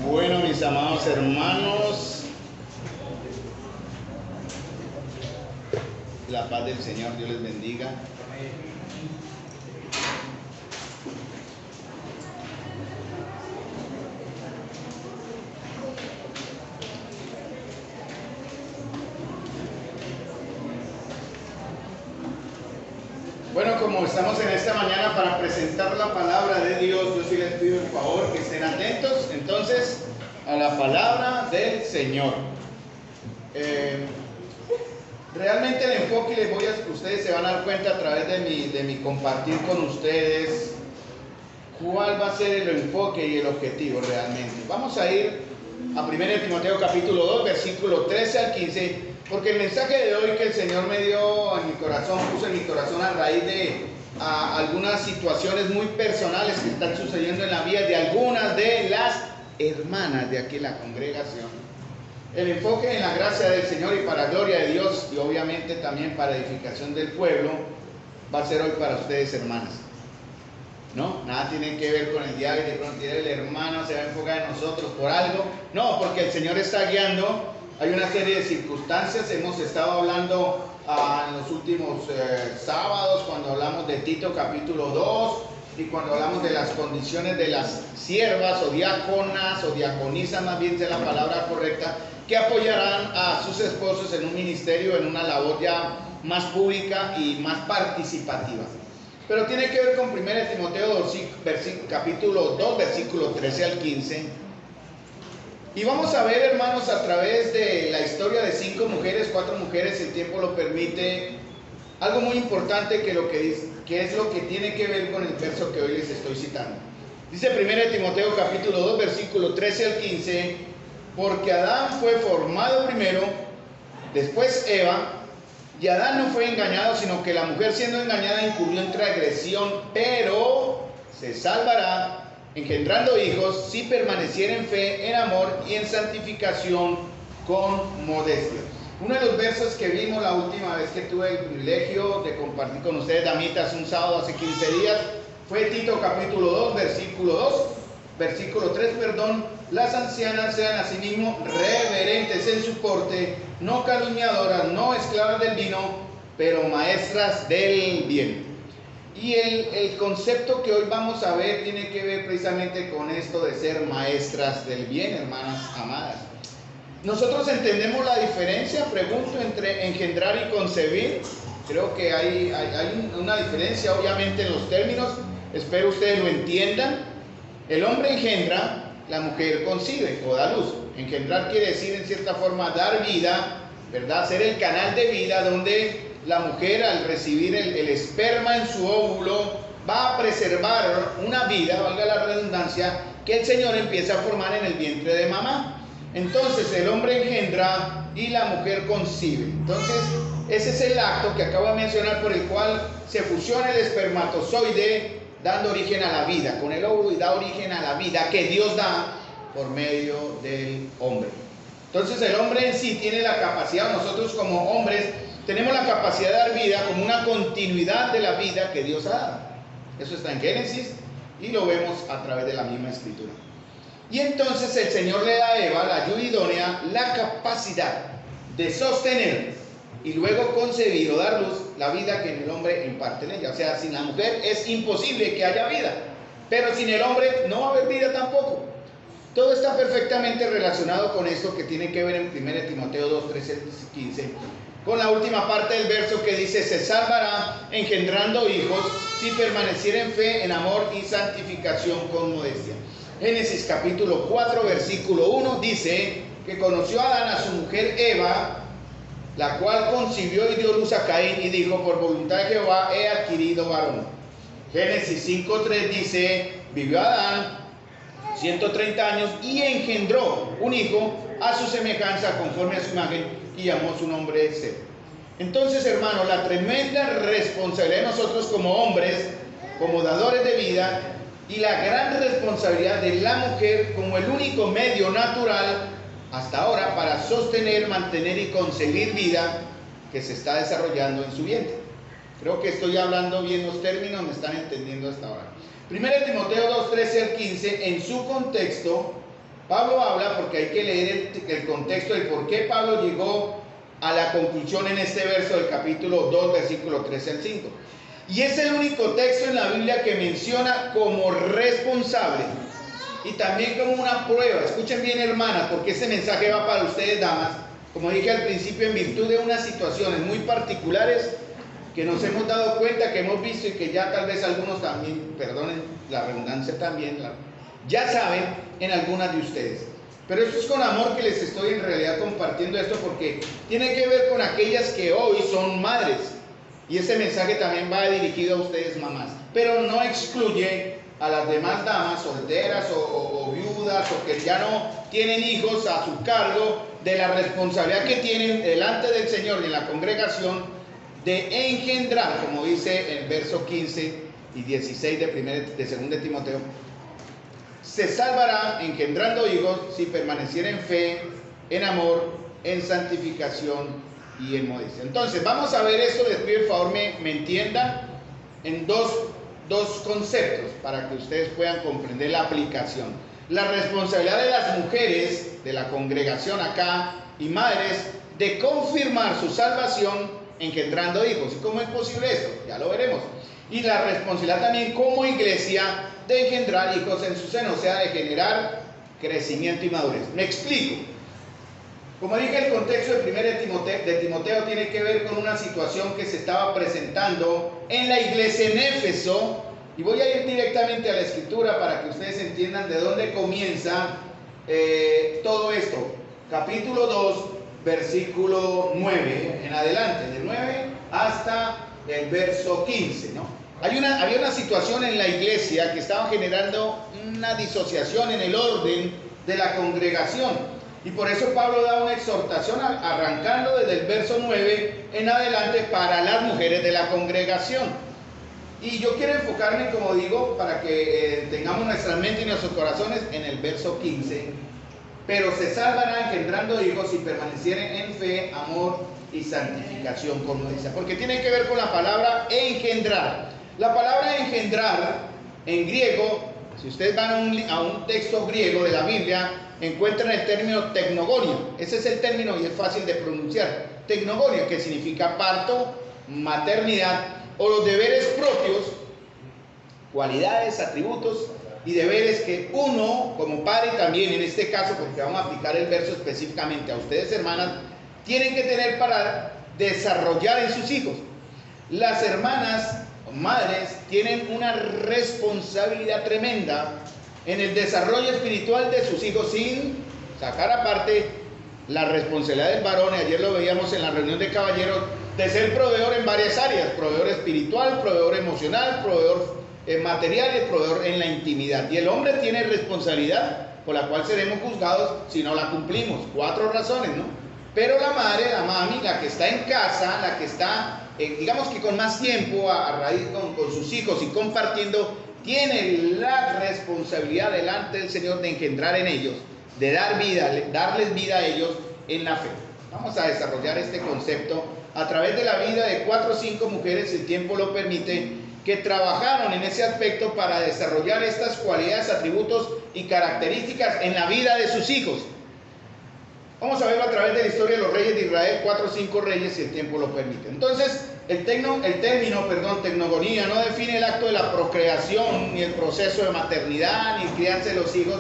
Bueno, mis amados hermanos, la paz del Señor, Dios les bendiga. Bueno, como estamos en esta mañana para presentar la palabra de Dios, yo sí les pido el favor que estén atentos entonces a la palabra del Señor. Realmente el enfoque, ustedes se van a dar cuenta a través de mi compartir con ustedes cuál va a ser el enfoque y el objetivo realmente. Vamos a ir a 1 Timoteo capítulo 2, versículo 13 al 15, porque el mensaje de hoy que el Señor me dio en mi corazón, puso en mi corazón a raíz de algunas situaciones muy personales que están sucediendo en la vida de algunas de las hermanas de aquí en la congregación. El enfoque en la gracia del Señor y para gloria de Dios y obviamente también para edificación del pueblo va a ser hoy para ustedes, hermanas. No, nada tiene que ver con el diálogo de pronto el hermano se va a enfocar en nosotros por algo. No, porque el Señor está guiando. Hay una serie de circunstancias. Hemos estado hablando en los últimos sábados cuando hablamos de Tito capítulo 2 y cuando hablamos de las condiciones de las siervas o diáconas o diaconisas, más bien sea la palabra correcta, que apoyarán a sus esposos en un ministerio, en una labor ya más pública y más participativa. Pero tiene que ver con 1 Timoteo 2, capítulo 2, versículo 13 al 15. Y vamos a ver, hermanos, a través de la historia de 5 mujeres, 4 mujeres, si el tiempo lo permite, algo muy importante que es lo que tiene que ver con el verso que hoy les estoy citando. Dice 1 Timoteo capítulo 2, versículo 13 al 15, porque Adán fue formado primero, después Eva, y Adán no fue engañado, sino que la mujer siendo engañada incurrió en transgresión, pero se salvará engendrando hijos si permaneciera en fe, en amor y en santificación con modestia. Uno de los versos que vimos la última vez que tuve el privilegio de compartir con ustedes, damitas, un sábado hace 15 días, fue Tito capítulo 2, versículo 3, las ancianas sean asimismo reverentes en su porte, no calumniadoras, no esclavas del vino, pero maestras del bien. Y el concepto que hoy vamos a ver tiene que ver precisamente con esto de ser maestras del bien, hermanas amadas. Nosotros entendemos la diferencia, pregunto, entre engendrar y concebir. Creo que hay una diferencia obviamente en los términos, espero ustedes lo entiendan. El hombre engendra, la mujer concibe o da luz. Engendrar quiere decir en cierta forma dar vida, ¿verdad? Ser el canal de vida donde la mujer al recibir el esperma en su óvulo va a preservar una vida, valga la redundancia, que el Señor empieza a formar en el vientre de mamá. Entonces el hombre engendra y la mujer concibe. Entonces ese es el acto que acabo de mencionar por el cual se fusiona el espermatozoide dando origen a la vida con el óvulo y da origen a la vida que Dios da por medio del hombre. Entonces el hombre en sí tiene la capacidad, nosotros como hombres tenemos la capacidad de dar vida como una continuidad de la vida que Dios ha dado. Eso está en Génesis y lo vemos a través de la misma escritura. Y entonces el Señor le da a Eva, la ayuda idónea, la capacidad de sostener y luego concebir o dar luz la vida que en el hombre imparte en ella. O sea, sin la mujer es imposible que haya vida, pero sin el hombre no va a haber vida tampoco. Todo está perfectamente relacionado con esto que tiene que ver en 1 Timoteo 2, 13, 15, con la última parte del verso que dice: se salvará engendrando hijos si permaneciera en fe, en amor y santificación con modestia. Génesis capítulo 4, versículo 1 dice que conoció a Adán a su mujer Eva, la cual concibió y dio luz a Caín y dijo: por voluntad de Jehová he adquirido varón. Génesis 5:3 dice: vivió Adán 130 años y engendró un hijo a su semejanza, conforme a su imagen, y llamó su nombre Seth. Entonces, hermano, la tremenda responsabilidad de nosotros como hombres, como dadores de vida, y la gran responsabilidad de la mujer como el único medio natural hasta ahora para sostener, mantener y concebir vida que se está desarrollando en su vientre. Creo que estoy hablando bien los términos, me están entendiendo hasta ahora. 1 Timoteo 2, 13 al 15, en su contexto, Pablo habla, porque hay que leer el contexto del por qué Pablo llegó a la conclusión en este verso del capítulo 2, versículo 13 al 5. Y es el único texto en la Biblia que menciona como responsable y también como una prueba. Escuchen bien, hermanas, porque este mensaje va para ustedes, damas. Como dije al principio, en virtud de unas situaciones muy particulares que nos hemos dado cuenta, que hemos visto y que ya tal vez algunos también, perdonen la redundancia también, ya saben en algunas de ustedes. Pero esto es con amor que les estoy en realidad compartiendo esto, porque tiene que ver con aquellas que hoy son madres. Y este mensaje también va dirigido a ustedes, mamás. Pero no excluye a las demás damas solteras o viudas o que ya no tienen hijos a su cargo, de la responsabilidad que tienen delante del Señor y en la congregación de engendrar, como dice el verso 15 y 16 de 2 de Timoteo. Se salvará engendrando hijos si permaneciera en fe, en amor, en santificación y en modestia. Entonces, vamos a ver esto. Les pido el favor me entiendan en dos conceptos para que ustedes puedan comprender la aplicación. La responsabilidad de las mujeres de la congregación acá y madres de confirmar su salvación engendrando hijos. ¿Y cómo es posible esto? Ya lo veremos. Y la responsabilidad también como iglesia de engendrar hijos en su seno, o sea, de generar crecimiento y madurez. Me explico. Como dije, el contexto de 1 de Timoteo tiene que ver con una situación que se estaba presentando en la iglesia en Éfeso. Y voy a ir directamente a la escritura para que ustedes entiendan de dónde comienza todo esto. Capítulo 2, versículo 9 en adelante, de 9 hasta el verso 15, ¿no? Había una situación en la iglesia que estaba generando una disociación en el orden de la congregación. Y por eso Pablo da una exhortación arrancando desde el verso 9 en adelante para las mujeres de la congregación. Y yo quiero enfocarme, como digo, para que tengamos nuestra mente y nuestros corazones en el verso 15. Pero se salvarán engendrando hijos si permanecieren en fe, amor y santificación, como dice. Porque tiene que ver con la palabra engendrar. La palabra engendrar en griego, si ustedes van a un texto griego de la Biblia, encuentran el término tecnogonía. Ese es el término y es fácil de pronunciar. Tecnogonía, que significa parto, maternidad o los deberes propios, cualidades, atributos y deberes que uno como padre también, en este caso, porque vamos a aplicar el verso específicamente a ustedes, hermanas, tienen que tener para desarrollar en sus hijos. Las hermanas madres tienen una responsabilidad tremenda en el desarrollo espiritual de sus hijos, sin sacar aparte la responsabilidad del varón. Y ayer lo veíamos en la reunión de caballeros, de ser proveedor en varias áreas: proveedor espiritual, proveedor emocional, proveedor material y proveedor en la intimidad. Y el hombre tiene responsabilidad por la cual seremos juzgados si no la cumplimos. 4 razones, ¿no? Pero la madre, la mami, la que está en casa, la que está, digamos que con más tiempo a raíz con sus hijos y compartiendo, tiene la responsabilidad delante del Señor de engendrar en ellos, de darles vida a ellos en la fe. Vamos a desarrollar este concepto a través de la vida de 4 o 5 mujeres, si el tiempo lo permite, que trabajaron en ese aspecto para desarrollar estas cualidades, atributos y características en la vida de sus hijos. Vamos a verlo a través de la historia de los reyes de Israel, 4 o 5 reyes, si el tiempo lo permite. Entonces, el término, tecnogonía, no define el acto de la procreación, ni el proceso de maternidad, ni crianza de los hijos.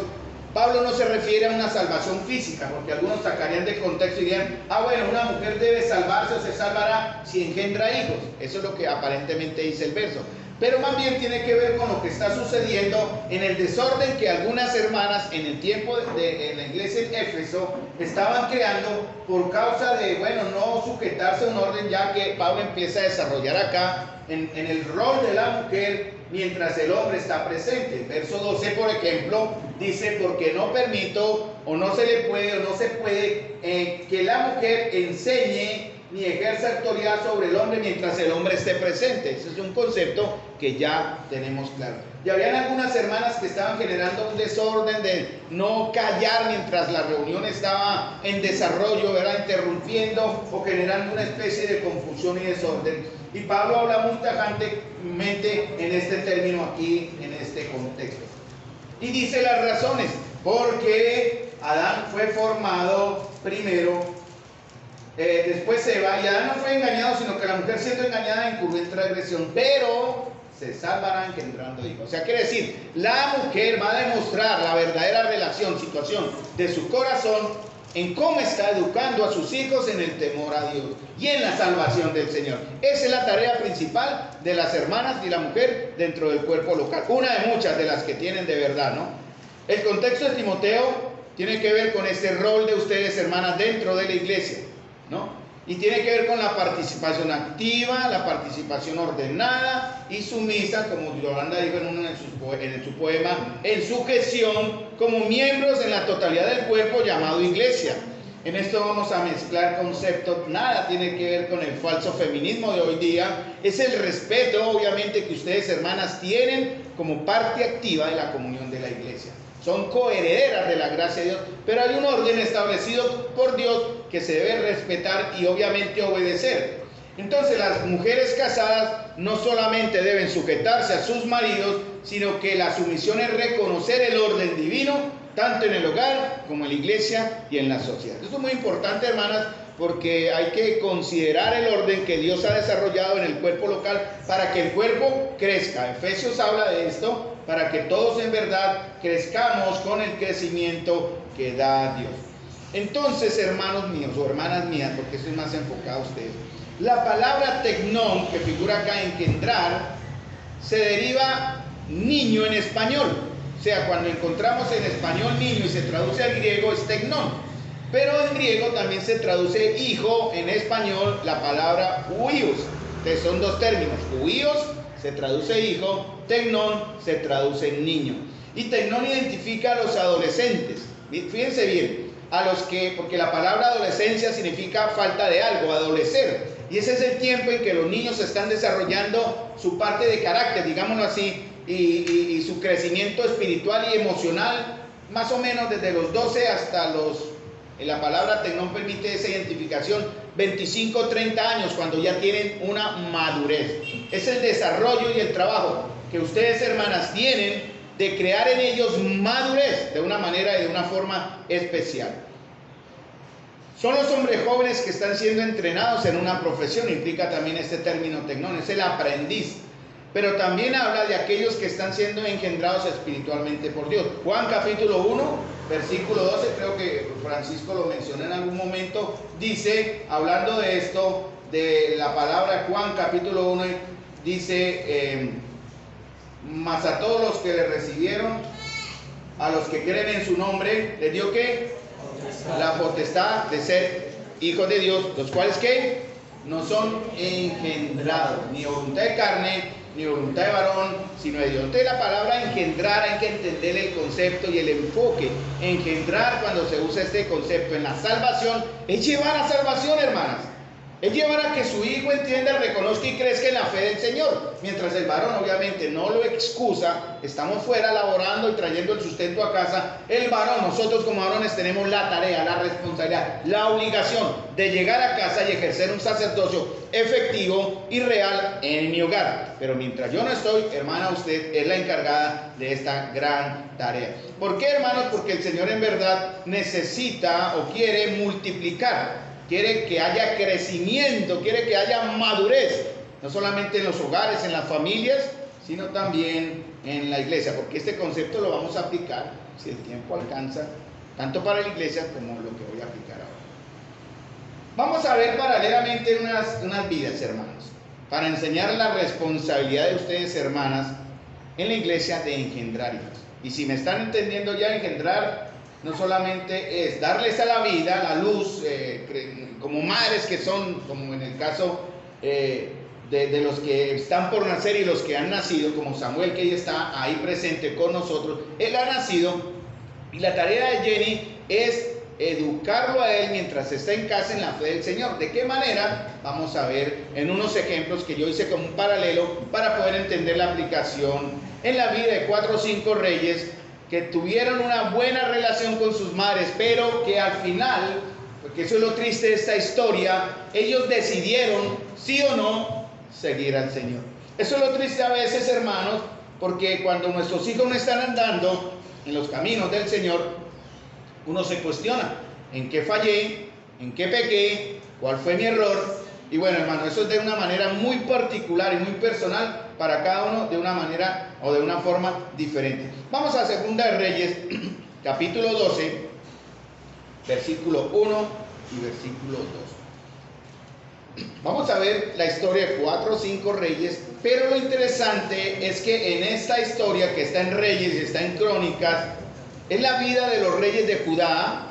Pablo no se refiere a una salvación física, porque algunos sacarían de contexto y dirían: bueno, una mujer debe salvarse o se salvará si engendra hijos. Eso es lo que aparentemente dice el verso. Pero más bien tiene que ver con lo que está sucediendo en el desorden que algunas hermanas en el tiempo en la iglesia en Éfeso estaban creando por causa de, no sujetarse a un orden, ya que Pablo empieza a desarrollar acá en el rol de la mujer mientras el hombre está presente. Verso 12, por ejemplo, dice: porque no permito, o no se le puede, o no se puede que la mujer enseñe ni ejerza autoridad sobre el hombre mientras el hombre esté presente. Ese es un concepto que ya tenemos claro. Y habían algunas hermanas que estaban generando un desorden de no callar mientras la reunión estaba en desarrollo, interrumpiendo o generando una especie de confusión y desorden. Y Pablo habla muy tajantemente en este término aquí, en este contexto. Y dice las razones: porque Adán fue formado primero, después Eva, y Adán no fue engañado, sino que la mujer siendo engañada incurrió en transgresión, pero se salvará engendrando hijos. O sea, quiere decir, la mujer va a demostrar la verdadera relación, situación de su corazón en cómo está educando a sus hijos en el temor a Dios y en la salvación del Señor. Esa es la tarea principal de las hermanas y la mujer dentro del cuerpo local. Una de muchas de las que tienen de verdad, ¿no? El contexto de Timoteo tiene que ver con este rol de ustedes, hermanas, dentro de la iglesia, ¿no? Y tiene que ver con la participación activa, la participación ordenada y sumisa, como Yolanda dijo en su poema, en sujeción como miembros en la totalidad del cuerpo llamado iglesia. En esto vamos a mezclar conceptos, nada tiene que ver con el falso feminismo de hoy día, es el respeto obviamente que ustedes, hermanas, tienen como parte activa de la comunión de la iglesia. Son coherederas de la gracia de Dios, pero hay un orden establecido por Dios que se debe respetar y obviamente obedecer. Entonces las mujeres casadas no solamente deben sujetarse a sus maridos, sino que la sumisión es reconocer el orden divino, tanto en el hogar como en la iglesia y en la sociedad. Esto es muy importante, hermanas, porque hay que considerar el orden que Dios ha desarrollado en el cuerpo local para que el cuerpo crezca. Efesios habla de esto, para que todos en verdad crezcamos con el crecimiento que da Dios. Entonces, hermanos míos o hermanas mías, porque estoy más enfocado a ustedes, la palabra tecnón, que figura acá engendrar, se deriva niño en español. O sea, cuando encontramos en español niño y se traduce al griego es tecnón. Pero en griego también se traduce hijo, en español la palabra huios. Entonces son dos términos, huios se traduce hijo, tecnón se traduce niño. Y tecnón identifica a los adolescentes. Fíjense bien, a los que, porque la palabra adolescencia significa falta de algo, adolecer. Y ese es el tiempo en que los niños están desarrollando su parte de carácter, digámoslo así, y su crecimiento espiritual y emocional, más o menos desde los 12 hasta los, la palabra tecnón permite esa identificación, 25, 30 años, cuando ya tienen una madurez. Es el desarrollo y el trabajo que ustedes, hermanas, tienen de crear en ellos madurez de una manera y de una forma especial. Son los hombres jóvenes que están siendo entrenados en una profesión, implica también este término tecnón, es el aprendiz. Pero también habla de aquellos que están siendo engendrados espiritualmente por Dios. Juan capítulo 1, versículo 12, creo que Francisco lo mencionó en algún momento, dice, hablando de esto, de la palabra Juan capítulo 1, dice, mas a todos los que le recibieron, a los que creen en su nombre, les dio ¿qué? La potestad de ser hijos de Dios, los cuales ¿qué? No son engendrados, ni voluntad de carne, ni voluntad de varón, sino de Dios. Entonces la palabra engendrar hay que entender el concepto y el enfoque. Engendrar, cuando se usa este concepto en la salvación, es llevar a salvación, hermanas. Es llevar a que su hijo entienda, reconozca y crezca en la fe del Señor. Mientras el varón obviamente no lo excusa, estamos fuera laborando y trayendo el sustento a casa. El varón, nosotros como varones tenemos la tarea, la responsabilidad, la obligación de llegar a casa y ejercer un sacerdocio efectivo y real en mi hogar. Pero mientras yo no estoy, hermana, usted es la encargada de esta gran tarea. ¿Por qué, hermanos? Porque el Señor en verdad necesita o quiere multiplicar. Quiere que haya crecimiento, quiere que haya madurez, no solamente en los hogares, en las familias, sino también en la iglesia, porque este concepto lo vamos a aplicar, si el tiempo alcanza, tanto para la iglesia como lo que voy a aplicar ahora. Vamos a ver paralelamente unas vidas, hermanos, para enseñar la responsabilidad de ustedes, hermanas, en la iglesia de engendrar hijos. Y si me están entendiendo ya, engendrar no solamente es darles a la vida, la luz, como madres que son, como en el caso de los que están por nacer y los que han nacido, como Samuel, que ya está ahí presente con nosotros. Él ha nacido y la tarea de Jenny es educarlo a él mientras está en casa en la fe del Señor. ¿De qué manera? Vamos a ver en unos ejemplos que yo hice como un paralelo para poder entender la aplicación en la vida de 4 o 5 reyes que tuvieron una buena relación con sus madres, pero que al final, porque eso es lo triste de esta historia, ellos decidieron, sí o no, seguir al Señor. Eso es lo triste a veces, hermanos, porque cuando nuestros hijos no están andando en los caminos del Señor, uno se cuestiona, ¿en qué fallé? ¿En qué pequé? ¿Cuál fue mi error? Y bueno, hermano, eso es de una manera muy particular y muy personal para cada uno, de una manera o de una forma diferente. Vamos a Segunda de Reyes, capítulo 12, versículo 1 y versículo 2. Vamos a ver la historia de 4 o 5 reyes, pero lo interesante es que en esta historia que está en Reyes y está en Crónicas, es la vida de los reyes de Judá,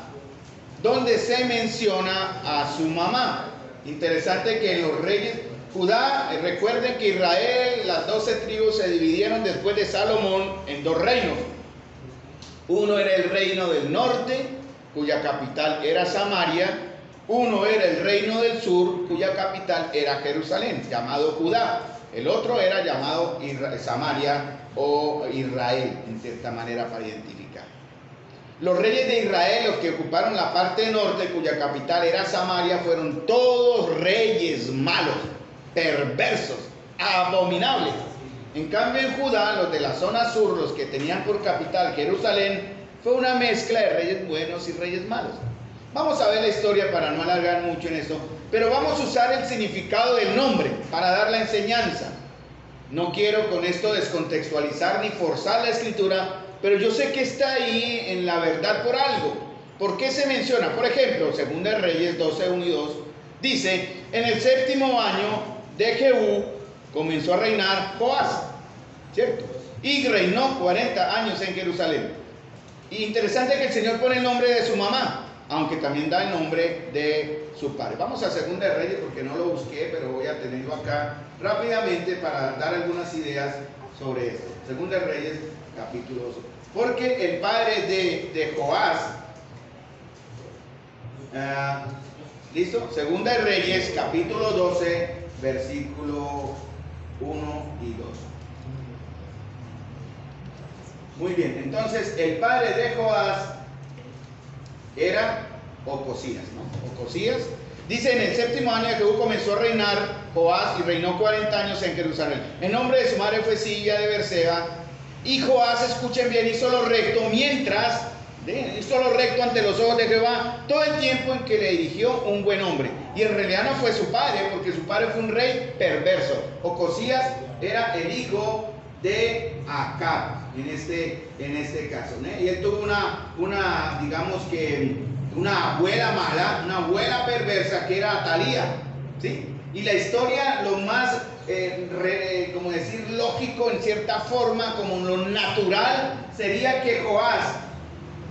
donde se menciona a su mamá. Interesante que en los reyes Judá, recuerden que Israel, las 12 tribus se dividieron después de Salomón en 2 reinos. Uno era el reino del norte, cuya capital era Samaria. Uno era el reino del sur, cuya capital era Jerusalén, llamado Judá. El otro era llamado Samaria o Israel, en cierta manera, para identificar. Los reyes de Israel, los que ocuparon la parte norte, cuya capital era Samaria, fueron todos reyes malos, perversos, abominables. En cambio, en Judá, los de la zona sur, los que tenían por capital Jerusalén, fue una mezcla de reyes buenos y reyes malos. Vamos a ver la historia para no alargar mucho en esto, pero vamos a usar el significado del nombre para dar la enseñanza. No quiero con esto descontextualizar ni forzar la escritura, pero yo sé que está ahí en la verdad por algo. ¿Por qué se menciona? Por ejemplo, Segunda de Reyes 12, 1 y 2, dice, en el 7º año de Jehú comenzó a reinar Joás, ¿cierto? Y reinó 40 años en Jerusalén. Y interesante que el Señor pone el nombre de su mamá, aunque también da el nombre de su padre. Vamos a Segunda de Reyes porque no lo busqué, pero voy a tenerlo acá rápidamente para dar algunas ideas sobre esto. Segunda de Reyes, capítulo 12. Porque el padre de Joás, ¿listo? Segunda de Reyes, capítulo 12, versículo 1 y 2. Muy bien, entonces el padre de Joás era Ocosías, ¿no? Ocosías. Dice, en el 7º año de Jehú comenzó a reinar Joás y reinó 40 años en Jerusalén. El nombre de su madre fue Sibia de Berseba. Y Joás, escuchen bien, hizo lo recto hizo lo recto ante los ojos de Jehová todo el tiempo en que le dirigió un buen hombre. Y en realidad no fue su padre, porque su padre fue un rey perverso. Ocosías era el hijo de Acab, en este caso, ¿no? Y él tuvo digamos que una abuela mala, una abuela perversa, que era Atalía, ¿sí? Y la historia, lo más, como decir, lógico en cierta forma, como lo natural, sería que Joás,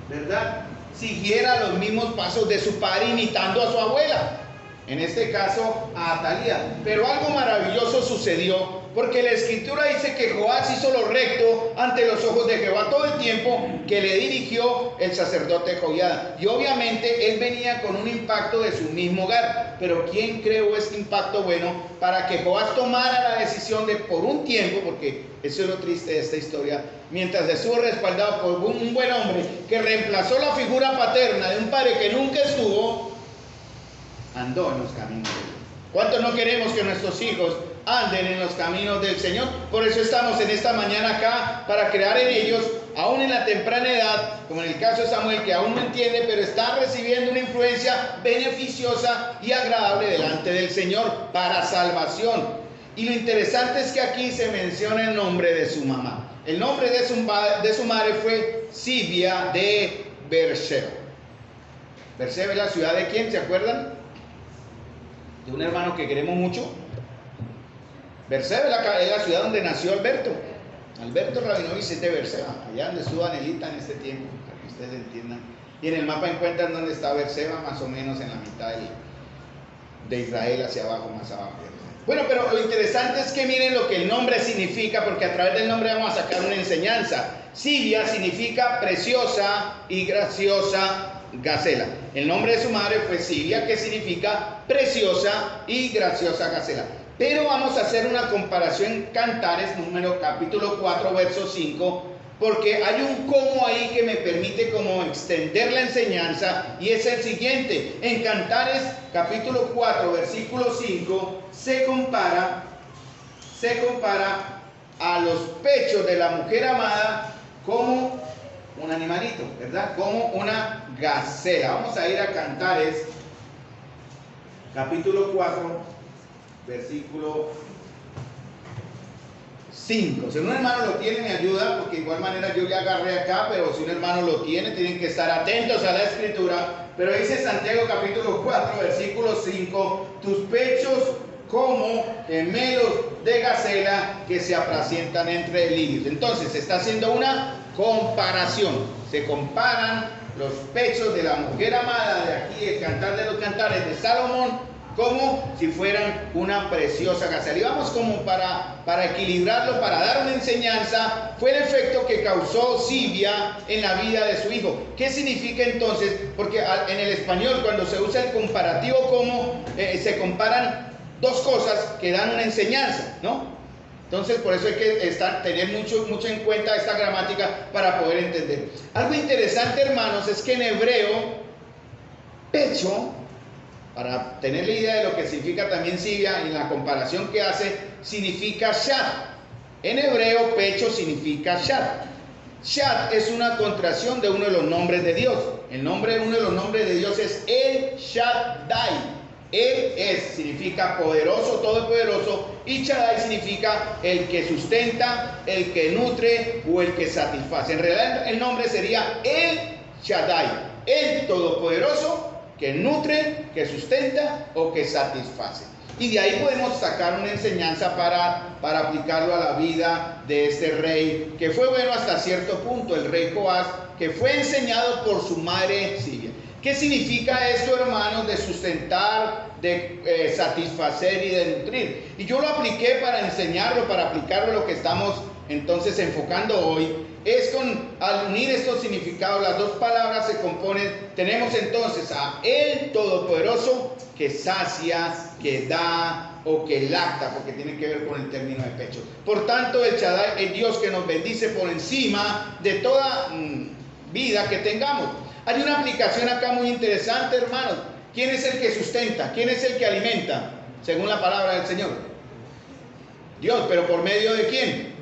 ¿verdad?, siguiera los mismos pasos de su padre, imitando a su abuela, en este caso a Atalía. Pero algo maravilloso sucedió, porque la escritura dice que Joás hizo lo recto ante los ojos de Jehová todo el tiempo que le dirigió el sacerdote Joiada. Y obviamente él venía con un impacto de su mismo hogar. Pero ¿quién creó este impacto bueno para que Joás tomara la decisión de, por un tiempo, porque eso es lo triste de esta historia, mientras estuvo respaldado por un buen hombre que reemplazó la figura paterna de un padre que nunca estuvo, andó en los caminos de Dios? ¿Cuántos no queremos que nuestros hijos anden en los caminos del Señor? Por eso estamos en esta mañana acá, para crear en ellos, aún en la temprana edad, como en el caso de Samuel, que aún no entiende, pero está recibiendo una influencia beneficiosa y agradable delante del Señor para salvación. Y lo interesante es que aquí se menciona el nombre de su mamá. El nombre de su madre fue Sibia de Berseba. Berseba es la ciudad de ¿quién? ¿Se acuerdan? De un hermano que queremos mucho. Berseba es la ciudad donde nació Alberto Rabinovich de Berseba, allá donde estuvo Anelita en este tiempo, para que ustedes entiendan. Y en el mapa encuentran dónde está Berseba, más o menos en la mitad de Israel, hacia abajo, más abajo. Bueno, pero lo interesante es que miren lo que el nombre significa, porque a través del nombre vamos a sacar una enseñanza. Sibia significa preciosa y graciosa gacela. El nombre de su madre fue Sibia, que significa preciosa y graciosa gacela. Pero vamos a hacer una comparación en Cantares, capítulo 4, verso 5, porque hay un cómo ahí que me permite como extender la enseñanza, y es el siguiente. En Cantares, capítulo 4, versículo 5, se compara a los pechos de la mujer amada como un animalito, ¿verdad? Como una gacela. Vamos a ir a Cantares, capítulo 4, versículo 5. Si un hermano lo tiene, me ayuda, porque de igual manera yo ya agarré acá, pero si un hermano lo tiene, tienen que estar atentos a la escritura. Pero dice Santiago capítulo 4, versículo 5, tus pechos como gemelos de gacela que se apacientan entre lirios. Entonces se está haciendo una comparación. Se comparan los pechos de la mujer amada de aquí, el Cantar de los Cantares de Salomón, como si fueran una preciosa gacela. Y vamos como para equilibrarlo, para dar una enseñanza, fue el efecto que causó Sibia en la vida de su hijo. ¿Qué significa entonces? Porque en el español, cuando se usa el comparativo, como se comparan dos cosas que dan una enseñanza, ¿no? Entonces, por eso hay que tener mucho en cuenta esta gramática para poder entender. Algo interesante, hermanos, es que en hebreo, pecho, para tener la idea de lo que significa también Sibia, en la comparación que hace, significa Shad. En hebreo, pecho significa Shad. Shad es una contracción de uno de los nombres de Dios. El nombre de uno de los nombres de Dios es El Shaddai. Significa poderoso, todopoderoso, y Shaddai significa el que sustenta, el que nutre o el que satisface. En realidad el nombre sería El Shaddai, el todopoderoso, que nutre, que sustenta o que satisface. Y de ahí podemos sacar una enseñanza para aplicarlo a la vida de este rey, que fue bueno hasta cierto punto, el rey Joás, que fue enseñado por su madre Sibia. ¿Qué significa esto, hermanos, de sustentar, de satisfacer y de nutrir? Y yo lo apliqué para enseñarlo, para aplicarlo a lo que estamos entonces enfocando hoy. Al unir estos significados, las dos palabras se componen. Tenemos entonces a el Todopoderoso, que sacia, que da o que lacta, porque tiene que ver con el término de pecho. Por tanto, el Shaddai es Dios que nos bendice por encima de toda vida que tengamos. Hay una aplicación acá muy interesante, hermanos. ¿Quién es el que sustenta? ¿Quién es el que alimenta? Según la palabra del Señor. Dios, pero ¿por medio de quién?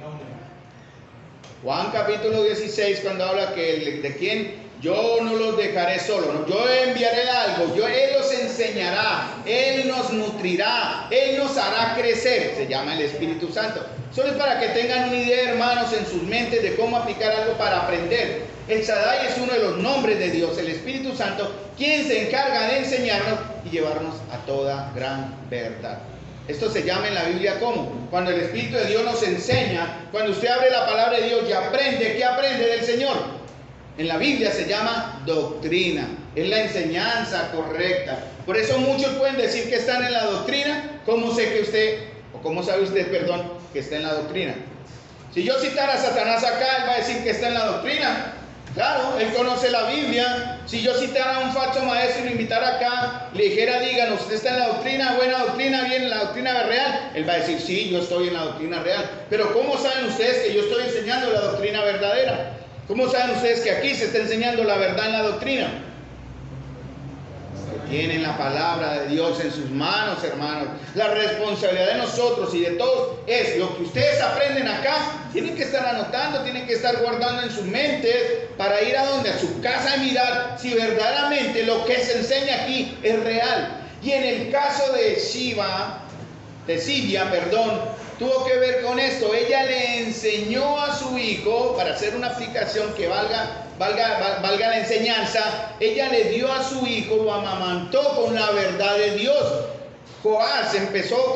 Juan capítulo 16, cuando habla de quién, yo no los dejaré solos, ¿no? Yo enviaré algo, Él los enseñará, Él nos nutrirá, Él nos hará crecer, se llama el Espíritu Santo. Solo es para que tengan una idea, hermanos, en sus mentes de cómo aplicar algo para aprender. El Shaddai es uno de los nombres de Dios, el Espíritu Santo, quien se encarga de enseñarnos y llevarnos a toda gran verdad. Esto se llama en la Biblia ¿cómo? Cuando el Espíritu de Dios nos enseña, cuando usted abre la palabra de Dios y aprende, ¿qué aprende del Señor? En la Biblia se llama doctrina, es la enseñanza correcta. Por eso muchos pueden decir que están en la doctrina. ¿Cómo sabe usted, que está en la doctrina? Si yo citara a Satanás acá, él va a decir que está en la doctrina. Claro, él conoce la Biblia. Si yo citara a un falso maestro y lo invitara acá, le dijera, díganos, ¿usted está en la doctrina, buena doctrina, bien en la doctrina real? Él va a decir, sí, yo estoy en la doctrina real. Pero ¿cómo saben ustedes que yo estoy enseñando la doctrina verdadera? ¿Cómo saben ustedes que aquí se está enseñando la verdad en la doctrina? Tienen la palabra de Dios en sus manos, hermanos. La responsabilidad de nosotros y de todos es lo que ustedes aprenden acá. Tienen que estar anotando, tienen que estar guardando en sus mentes para ir a su casa y mirar si verdaderamente lo que se enseña aquí es real. Y en el caso de Sibia, tuvo que ver con esto. Ella le enseñó a su hijo, para hacer una aplicación que valga la enseñanza, ella le dio a su hijo, lo amamantó con la verdad de Dios. Joás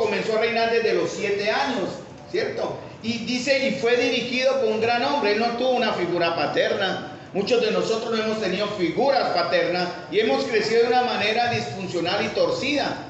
comenzó a reinar desde los 7 años, ¿cierto? Y dice, y fue dirigido por un gran hombre. Él no tuvo una figura paterna. Muchos de nosotros no hemos tenido figuras paternas y hemos crecido de una manera disfuncional y torcida.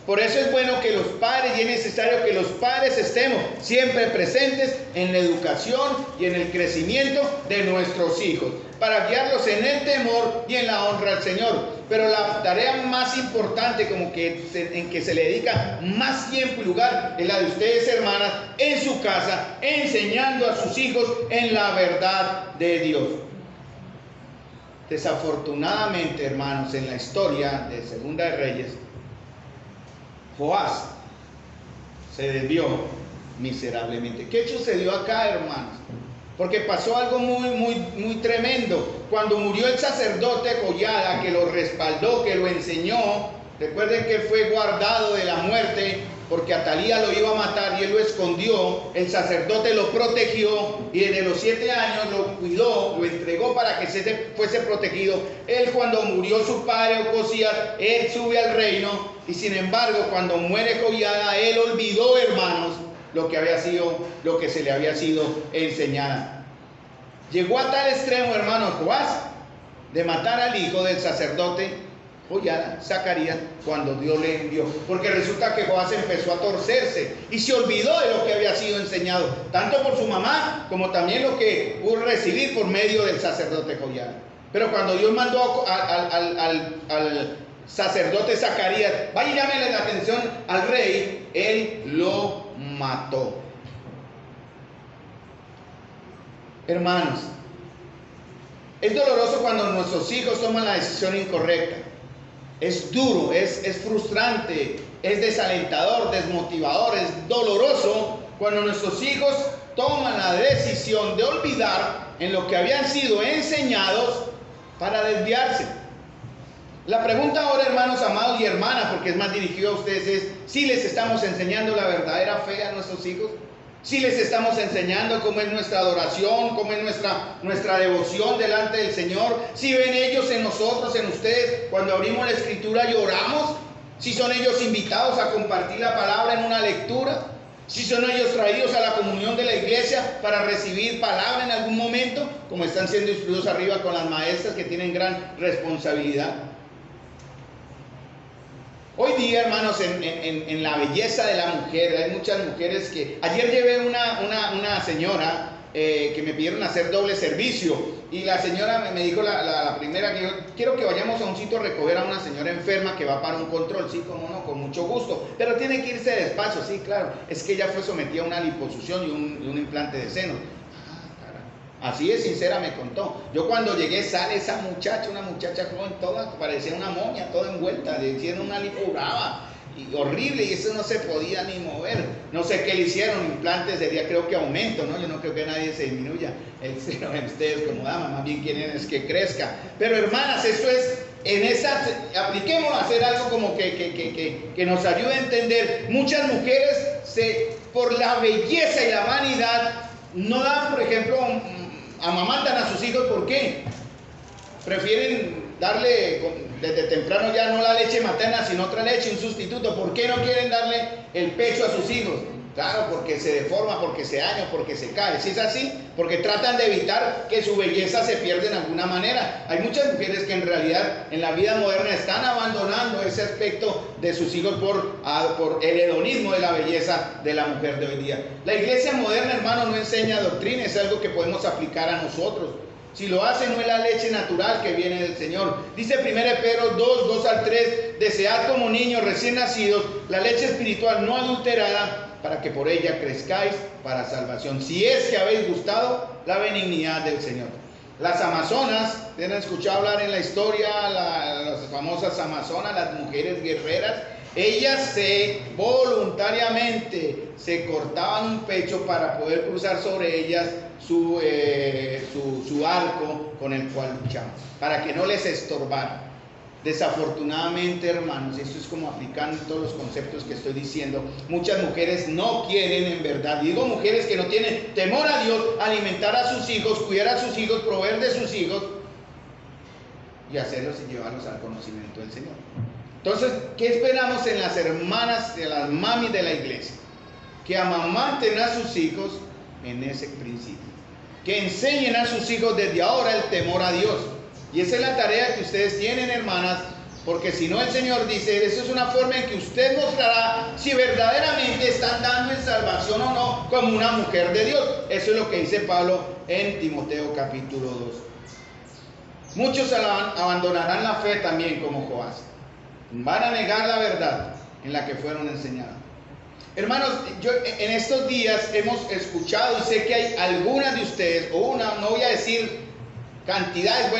Por eso es bueno que los padres, y es necesario que los padres estemos siempre presentes en la educación y en el crecimiento de nuestros hijos, para guiarlos en el temor y en la honra al Señor. Pero la tarea más importante, en que se le dedica más tiempo y lugar, es la de ustedes, hermanas, en su casa, enseñando a sus hijos en la verdad de Dios. Desafortunadamente, hermanos, en la historia de Segunda de Reyes, Joás se desvió miserablemente. ¿Qué sucedió acá, hermanos? porque pasó algo muy tremendo. Cuando murió el sacerdote Joiada, que lo respaldó, que lo enseñó, recuerden que él fue guardado de la muerte, porque Atalía lo iba a matar y él lo escondió. El sacerdote lo protegió y desde los 7 años lo cuidó, lo entregó para que fuese protegido. Él, cuando murió su padre Ocosías, él sube al reino, y sin embargo cuando muere Joiada, él olvidó, hermanos, lo que se le había sido enseñada. Llegó a tal extremo, hermanos, Joás, de matar al hijo del sacerdote Joiada, Zacarías, cuando Dios le envió, porque resulta que Joás empezó a torcerse y se olvidó de lo que había sido enseñado, tanto por su mamá como también lo que pudo recibir por medio del sacerdote Joiada. Pero cuando Dios mandó al sacerdote Zacarías, vaya y llámele la atención al rey, él lo mató. Hermanos, es doloroso cuando nuestros hijos toman la decisión incorrecta. Es duro, es frustrante, es desalentador, desmotivador, es doloroso cuando nuestros hijos toman la decisión de olvidar en lo que habían sido enseñados para desviarse. La pregunta ahora, hermanos amados y hermanas, porque es más dirigido a ustedes, es si les estamos enseñando la verdadera fe a nuestros hijos. Si les estamos enseñando cómo es nuestra adoración, cómo es nuestra devoción delante del Señor. Si ven ellos en nosotros, en ustedes, cuando abrimos la Escritura y oramos. Si son ellos invitados a compartir la palabra en una lectura. Si son ellos traídos a la comunión de la iglesia para recibir palabra en algún momento, como están siendo instruidos arriba con las maestras que tienen gran responsabilidad. Hoy día, hermanos, en la belleza de la mujer, hay muchas mujeres que... Ayer llevé una señora que me pidieron hacer doble servicio, y la señora me dijo, la primera, que yo quiero que vayamos a un sitio a recoger a una señora enferma que va para un control. Sí, como no, con mucho gusto, pero tiene que irse despacio. Sí, claro, es que ella fue sometida a una liposucción y un implante de senos. Así de sincera me contó. Yo cuando llegué, sale esa muchacha, una muchacha joven, toda, parecía una momia, toda envuelta, le hicieron una lipo brava, y horrible, y eso no se podía ni mover. No sé qué le hicieron, implantes sería, creo que aumento, ¿no? Yo no creo que nadie se disminuya el seno en ustedes como damas, más bien quieren es que crezca. Pero hermanas, eso es, apliquemos a hacer algo como que nos ayude a entender. Muchas mujeres, por la belleza y la vanidad, no dan, por ejemplo, amamantan a sus hijos. ¿Por qué? Prefieren darle desde temprano ya no la leche materna, sino otra leche, un sustituto. ¿Por qué no quieren darle el pecho a sus hijos? Claro, porque se deforma, porque se daña, porque se cae. Si es así, porque tratan de evitar que su belleza se pierda en alguna manera. Hay muchas mujeres que en realidad en la vida moderna están abandonando ese aspecto de sus hijos por el hedonismo de la belleza de la mujer de hoy día. La iglesia moderna, hermano, no enseña doctrina, es algo que podemos aplicar a nosotros. Si lo hace, no es la leche natural que viene del Señor. Dice 1 Pedro 2 al 3, desead como niños recién nacidos la leche espiritual no adulterada, para que por ella crezcáis para salvación, si es que habéis gustado la benignidad del Señor. Las amazonas, ¿han escuchado hablar en la historia? Las famosas amazonas, las mujeres guerreras, ellas voluntariamente se cortaban un pecho para poder cruzar sobre ellas su arco con el cual luchaban, para que no les estorbara. Desafortunadamente, hermanos, esto es como aplicando todos los conceptos que estoy diciendo, muchas mujeres no quieren en verdad, digo mujeres que no tienen temor a Dios, alimentar a sus hijos, cuidar a sus hijos, proveer de sus hijos y hacerlos y llevarlos al conocimiento del Señor. Entonces, ¿qué esperamos en las hermanas, de las mamis de la iglesia? Que amamanten a sus hijos en ese principio, que enseñen a sus hijos desde ahora el temor a Dios. Y esa es la tarea que ustedes tienen, hermanas, porque si no, el Señor dice, eso es una forma en que usted mostrará si verdaderamente están dando en salvación o no como una mujer de Dios. Eso es lo que dice Pablo en Timoteo capítulo 2. Muchos abandonarán la fe también como Joás. Van a negar la verdad en la que fueron enseñados. Hermanos, yo en estos días hemos escuchado y sé que hay algunas de ustedes, no voy a decir cantidades,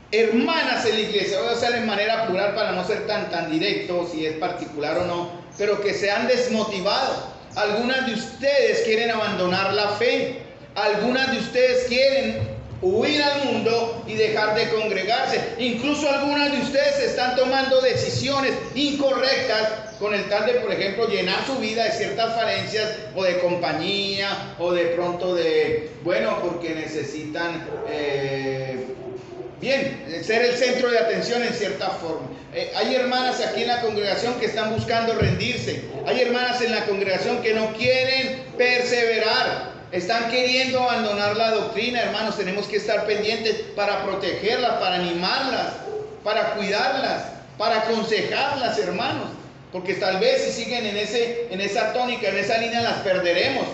hermanas en la iglesia, voy a usar en manera plural para no ser tan directo si es particular o no, pero que se han desmotivado. Algunas de ustedes quieren abandonar la fe. Algunas de ustedes quieren huir al mundo y dejar de congregarse. Incluso algunas de ustedes están tomando decisiones incorrectas con el tal de, por ejemplo, llenar su vida de ciertas falencias o de compañía o de pronto porque necesitan ser el centro de atención en cierta forma. Hay hermanas aquí en la congregación que están buscando rendirse. Hay hermanas en la congregación que no quieren perseverar. Están queriendo abandonar la doctrina, hermanos. Tenemos que estar pendientes para protegerlas, para animarlas, para cuidarlas, para aconsejarlas, hermanos. Porque tal vez si siguen en esa tónica, en esa línea, las perderemos.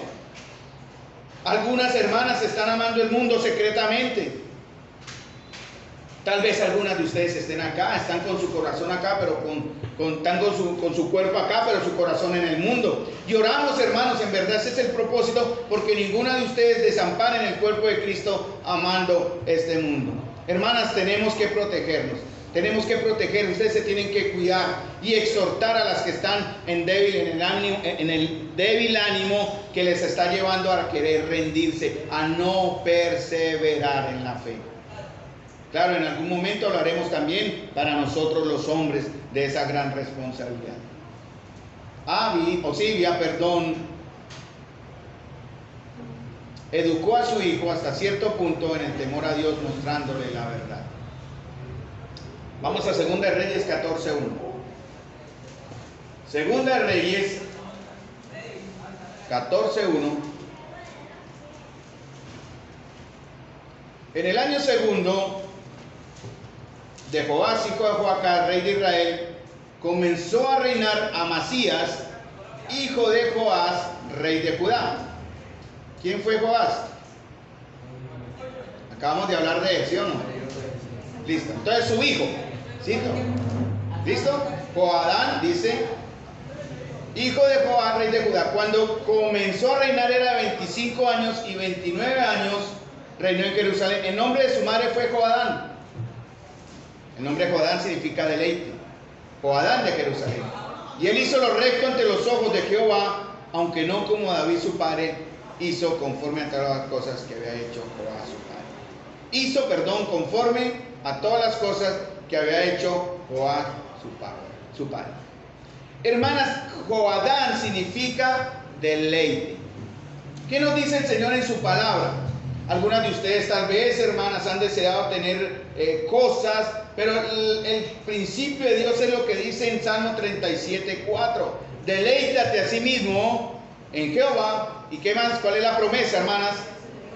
Algunas hermanas están amando el mundo secretamente. Tal vez algunas de ustedes estén acá, están con su corazón acá, pero están con su cuerpo acá, pero su corazón en el mundo. Y oramos, hermanos, en verdad ese es el propósito, porque ninguna de ustedes desamparen el cuerpo de Cristo amando este mundo. Hermanas, tenemos que protegernos. Tenemos que proteger, ustedes se tienen que cuidar y exhortar a las que están en el débil ánimo que les está llevando a querer rendirse, a no perseverar en la fe. Claro, en algún momento hablaremos también para nosotros los hombres de esa gran responsabilidad. Silvia, educó a su hijo hasta cierto punto en el temor a Dios, mostrándole la verdad. Vamos a 2 de Reyes 14:1. 2 de Reyes 14:1. En el año segundo de Joás, hijo de Joacás, rey de Israel, comenzó a reinar Amasías, hijo de Joás, rey de Judá. ¿Quién fue Joás? Acabamos de hablar de él, ¿sí o no? Listo. Entonces su hijo, ¿cito? ¿Listo? Joadán, dice, hijo de Joás, rey de Judá. Cuando comenzó a reinar era 25 años y 29 años reinó en Jerusalén. El nombre de su madre fue Joadán. El nombre de Joadán significa deleite. Joadán de Jerusalén. Y él hizo lo recto ante los ojos de Jehová, aunque no como David su padre hizo, conforme a todas las cosas que había hecho Jehová su padre. Conforme a todas las cosas que había hecho Jehová su padre. Hermanas, Joadán significa deleite. ¿Qué nos dice el Señor en su palabra? Algunas de ustedes tal vez, hermanas, han deseado tener cosas, pero el principio de Dios es lo que dice en Salmo 37:4. Deleítate a sí mismo en Jehová. ¿Y qué más? ¿Cuál es la promesa, hermanas?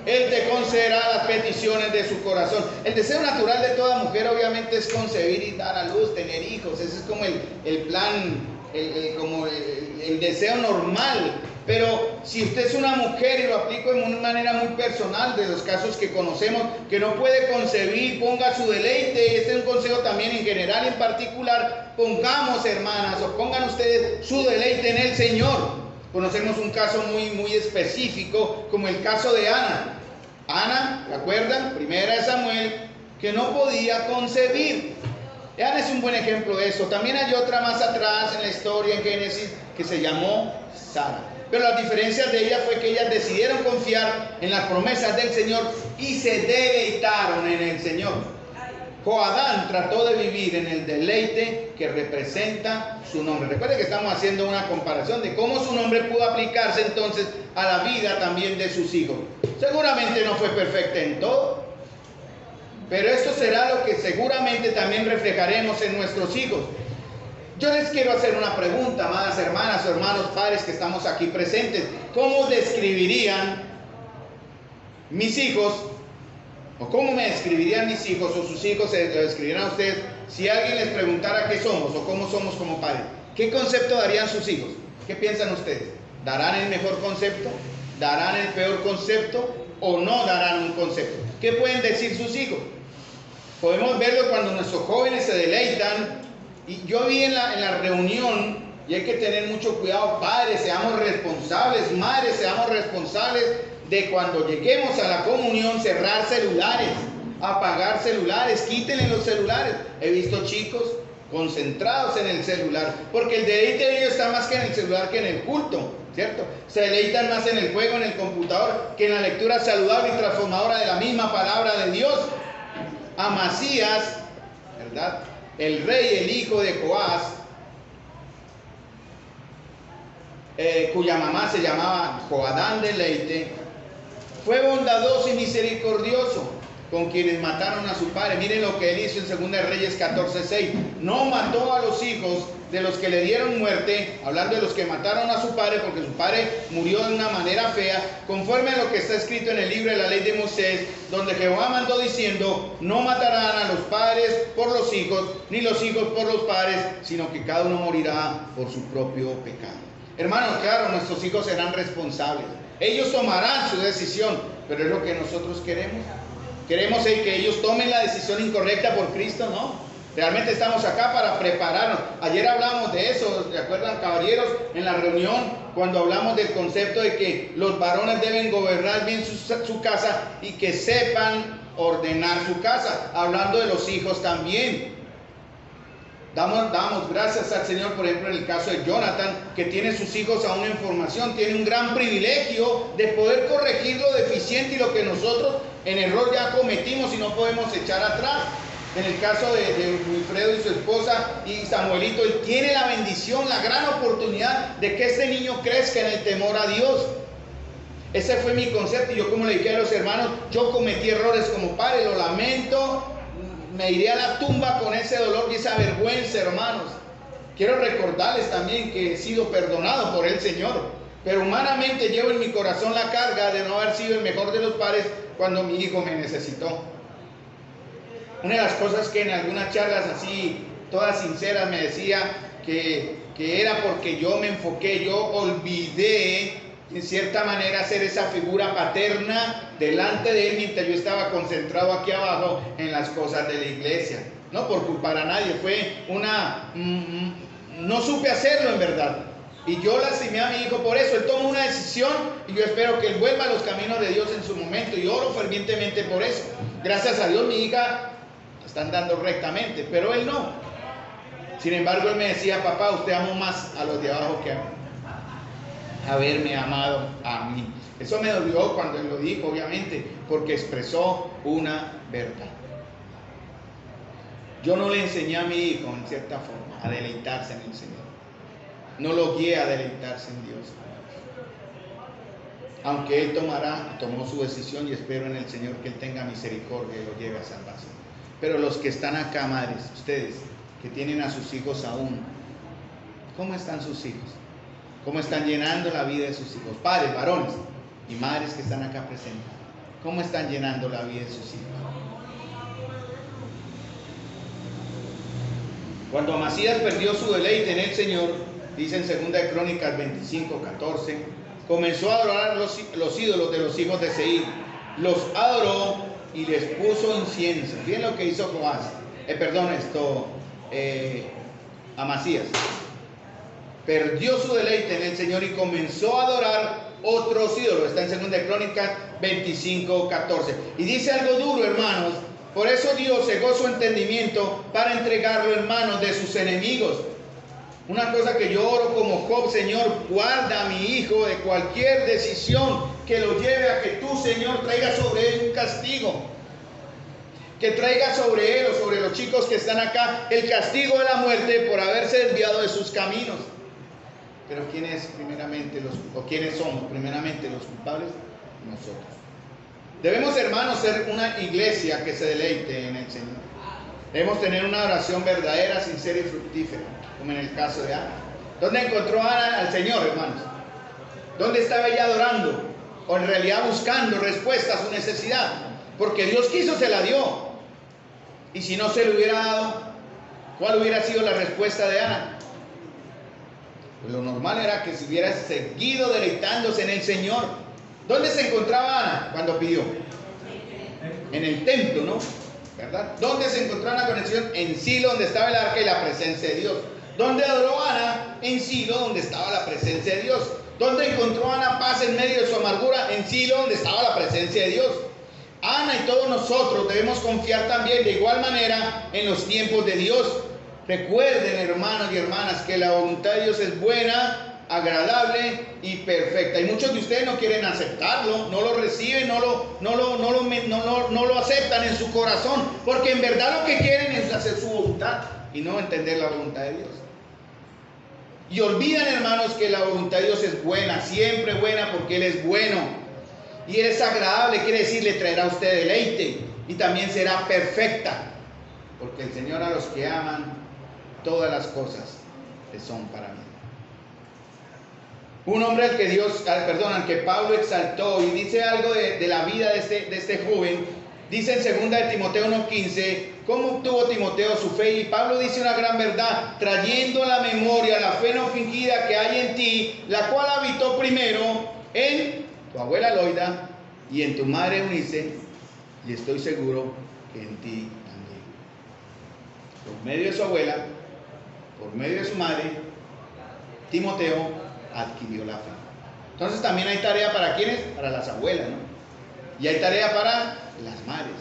Él te concederá las peticiones de su corazón. El deseo natural de toda mujer obviamente es concebir y dar a luz, tener hijos. Ese es como el plan, el deseo normal. Pero si usted es una mujer, y lo aplico de una manera muy personal, de los casos que conocemos, que no puede concebir, ponga su deleite. Este es un consejo también en general y en particular. Pongamos, hermanas, o pongan ustedes su deleite en el Señor. Conocemos un caso muy específico, como el caso de Ana. Ana, ¿se acuerdan? Primera de Samuel, que no podía concebir. Ana es un buen ejemplo de eso. También hay otra más atrás en la historia, en Génesis, que se llamó Sara. Pero las diferencias de ellas fue que ellas decidieron confiar en las promesas del Señor y se deleitaron en el Señor. Joadán trató de vivir en el deleite que representa su nombre. Recuerden que estamos haciendo una comparación de cómo su nombre pudo aplicarse entonces a la vida también de sus hijos. Seguramente no fue perfecta en todo, pero esto será lo que seguramente también reflejaremos en nuestros hijos. Yo les quiero hacer una pregunta, amadas hermanas o hermanos padres que estamos aquí presentes. ¿Cómo describirían mis hijos, o cómo me describirían mis hijos, o sus hijos se lo describirían a ustedes, si alguien les preguntara qué somos o cómo somos como padres? ¿Qué concepto darían sus hijos? ¿Qué piensan ustedes? ¿Darán el mejor concepto? ¿Darán el peor concepto? ¿O no darán un concepto? ¿Qué pueden decir sus hijos? Podemos verlo cuando nuestros jóvenes se deleitan. Y yo vi en la reunión, y hay que tener mucho cuidado, padres, seamos responsables, madres, seamos responsables de cuando lleguemos a la comunión, cerrar celulares, apagar celulares, quítenle los celulares. He visto chicos concentrados en el celular, porque el deleite de ellos está más que en el celular que en el culto. ¿cierto? Se deleitan más en el juego, en el computador, que en la lectura saludable y transformadora de la misma palabra de Dios. Amasías, ¿verdad? El rey, el hijo de Joás, cuya mamá se llamaba Joadán de Leite, fue bondadoso y misericordioso con quienes mataron a su padre. Miren lo que él hizo en 2 Reyes 14:6. No mató a los hijos de los que le dieron muerte, hablando de los que mataron a su padre, porque su padre murió de una manera fea, conforme a lo que está escrito en el libro de la ley de Moisés, donde Jehová mandó diciendo: no matarán a los padres por los hijos, ni los hijos por los padres, sino que cada uno morirá por su propio pecado. Hermanos, claro, nuestros hijos serán responsables. Ellos tomarán su decisión, pero es lo que nosotros queremos. Queremos que ellos tomen la decisión incorrecta por Cristo, ¿no? Realmente estamos acá para prepararnos. Ayer hablamos de eso, ¿se acuerdan, caballeros? En la reunión, cuando hablamos del concepto de que los varones deben gobernar bien su casa y que sepan ordenar su casa. Hablando de los hijos también. Damos gracias al Señor, por ejemplo, en el caso de Jonathan, que tiene sus hijos aún en formación, tiene un gran privilegio de poder corregir lo deficiente y lo que nosotros en error ya cometimos y no podemos echar atrás. En el caso de Wilfredo y su esposa y Samuelito, él tiene la bendición, la gran oportunidad de que este niño crezca en el temor a Dios. Ese fue mi concepto. Y yo, como le dije a los hermanos, yo cometí errores como padre, lo lamento. Me iré a la tumba con ese dolor y esa vergüenza, hermanos. Quiero recordarles también que he sido perdonado por el Señor, pero humanamente llevo en mi corazón la carga de no haber sido el mejor de los padres cuando mi hijo me necesitó. Una de las cosas que en algunas charlas así, todas sinceras, me decía que era porque yo me enfoqué, yo olvidé en cierta manera ser esa figura paterna delante de él mientras yo estaba concentrado aquí abajo en las cosas de la iglesia. No por culpar a nadie, fue no supe hacerlo en verdad. Y yo lastimé a mi hijo por eso. Él tomó una decisión y yo espero que él vuelva a los caminos de Dios en su momento. Y oro fervientemente por eso. Gracias a Dios mi hija está andando rectamente, pero él no. Sin embargo, él me decía: papá, usted amó más a los de abajo que a mí. Haberme amado a mí. Eso me dolió cuando él lo dijo, obviamente, porque expresó una verdad. Yo no le enseñé a mi hijo, en cierta forma, a deleitarse en el Señor. No lo guié a deleitarse en Dios. Aunque él tomó su decisión, y espero en el Señor que él tenga misericordia y lo lleve a salvación. Pero los que están acá, madres, ustedes que tienen a sus hijos aún, ¿cómo están sus hijos? ¿Cómo están llenando la vida de sus hijos? Padres, varones y madres que están acá presentes, ¿cómo están llenando la vida de sus hijos? Cuando Amasías perdió su deleite en el Señor, dice en 2 Crónicas 25:14, comenzó a adorar los ídolos de los hijos de Seir. Los adoró y les puso incienso. Miren lo que hizo Amasías. Perdió su deleite en el Señor y comenzó a adorar otros ídolos. Está en 2 Crónicas 25:14. Y dice algo duro, hermanos. Por eso Dios cegó su entendimiento para entregarlo en manos de sus enemigos. Una cosa que yo oro como Job: Señor, guarda a mi hijo de cualquier decisión que lo lleve a que tú, Señor, traigas sobre él un castigo. Que traiga sobre él o sobre los chicos que están acá el castigo de la muerte por haberse desviado de sus caminos. Pero ¿quiénes somos primeramente los culpables? Nosotros. Debemos, hermanos, ser una iglesia que se deleite en el Señor. Debemos tener una oración verdadera, sincera y fructífera, como en el caso de Ana. ¿Dónde encontró Ana al Señor, hermanos? ¿Dónde estaba ella adorando? O en realidad buscando respuesta a su necesidad. Porque Dios quiso, se la dio. Y si no se le hubiera dado, ¿cuál hubiera sido la respuesta de Ana? Pues lo normal era que se hubiera seguido deleitándose en el Señor. ¿Dónde se encontraba Ana cuando pidió? En el templo, ¿no? ¿Verdad? ¿Dónde se encontró Ana con el Señor? En Silo, donde estaba el arca y la presencia de Dios. ¿Dónde adoró Ana? En Silo, donde estaba la presencia de Dios. ¿Dónde encontró Ana paz en medio de su amargura? En Silo, donde estaba la presencia de Dios. Ana y todos nosotros debemos confiar también de igual manera en los tiempos de Dios. Recuerden, hermanos y hermanas, que la voluntad de Dios es buena, agradable y perfecta. Y muchos de ustedes no quieren aceptarlo, no lo reciben, no lo aceptan en su corazón, porque en verdad lo que quieren es hacer su voluntad y no entender la voluntad de Dios. Y olvidan, hermanos, que la voluntad de Dios es buena, siempre buena, porque Él es bueno. Y Él es agradable, quiere decir, le traerá a usted deleite. Y también será perfecta, porque el Señor a los que aman, todas las cosas le son para mí. Un hombre al que Pablo exaltó, y dice algo de la vida de este joven. Dice en 2 de Timoteo 1:15, cómo obtuvo Timoteo su fe. Y Pablo dice una gran verdad, trayendo a la memoria la fe no fingida que hay en ti, la cual habitó primero en tu abuela Loida y en tu madre Eunice, y estoy seguro que en ti también. Por medio de su abuela, por medio de su madre, Timoteo adquirió la fe. Entonces también hay tarea para ¿quiénes? Para las abuelas, ¿no? Y hay tarea para las madres,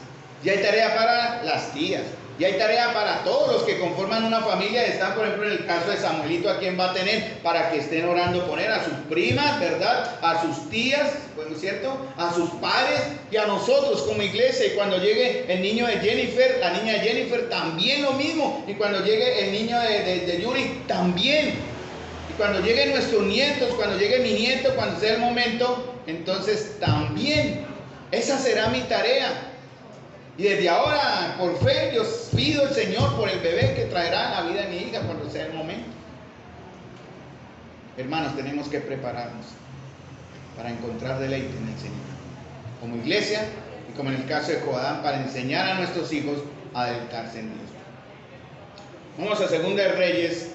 y hay tarea para las tías, y hay tarea para todos los que conforman una familia. Están, por ejemplo, en el caso de Samuelito, a quien va a tener para que estén orando por él, a sus primas, ¿verdad? A sus tías, bueno, ¿cierto? A sus padres y a nosotros como iglesia. Y cuando llegue el niño de Jennifer, la niña de Jennifer, también lo mismo. Y cuando llegue el niño de Yuri, también. Y cuando lleguen nuestros nietos, cuando llegue mi nieto, cuando sea el momento, entonces también. Esa será mi tarea. Y desde ahora, por fe, yo pido al Señor por el bebé que traerá la vida de mi hija cuando sea el momento. Hermanos, tenemos que prepararnos para encontrar deleite en el Señor, como iglesia y como en el caso de Joadán, para enseñar a nuestros hijos a deleitarse en Dios. Vamos a 2 de Reyes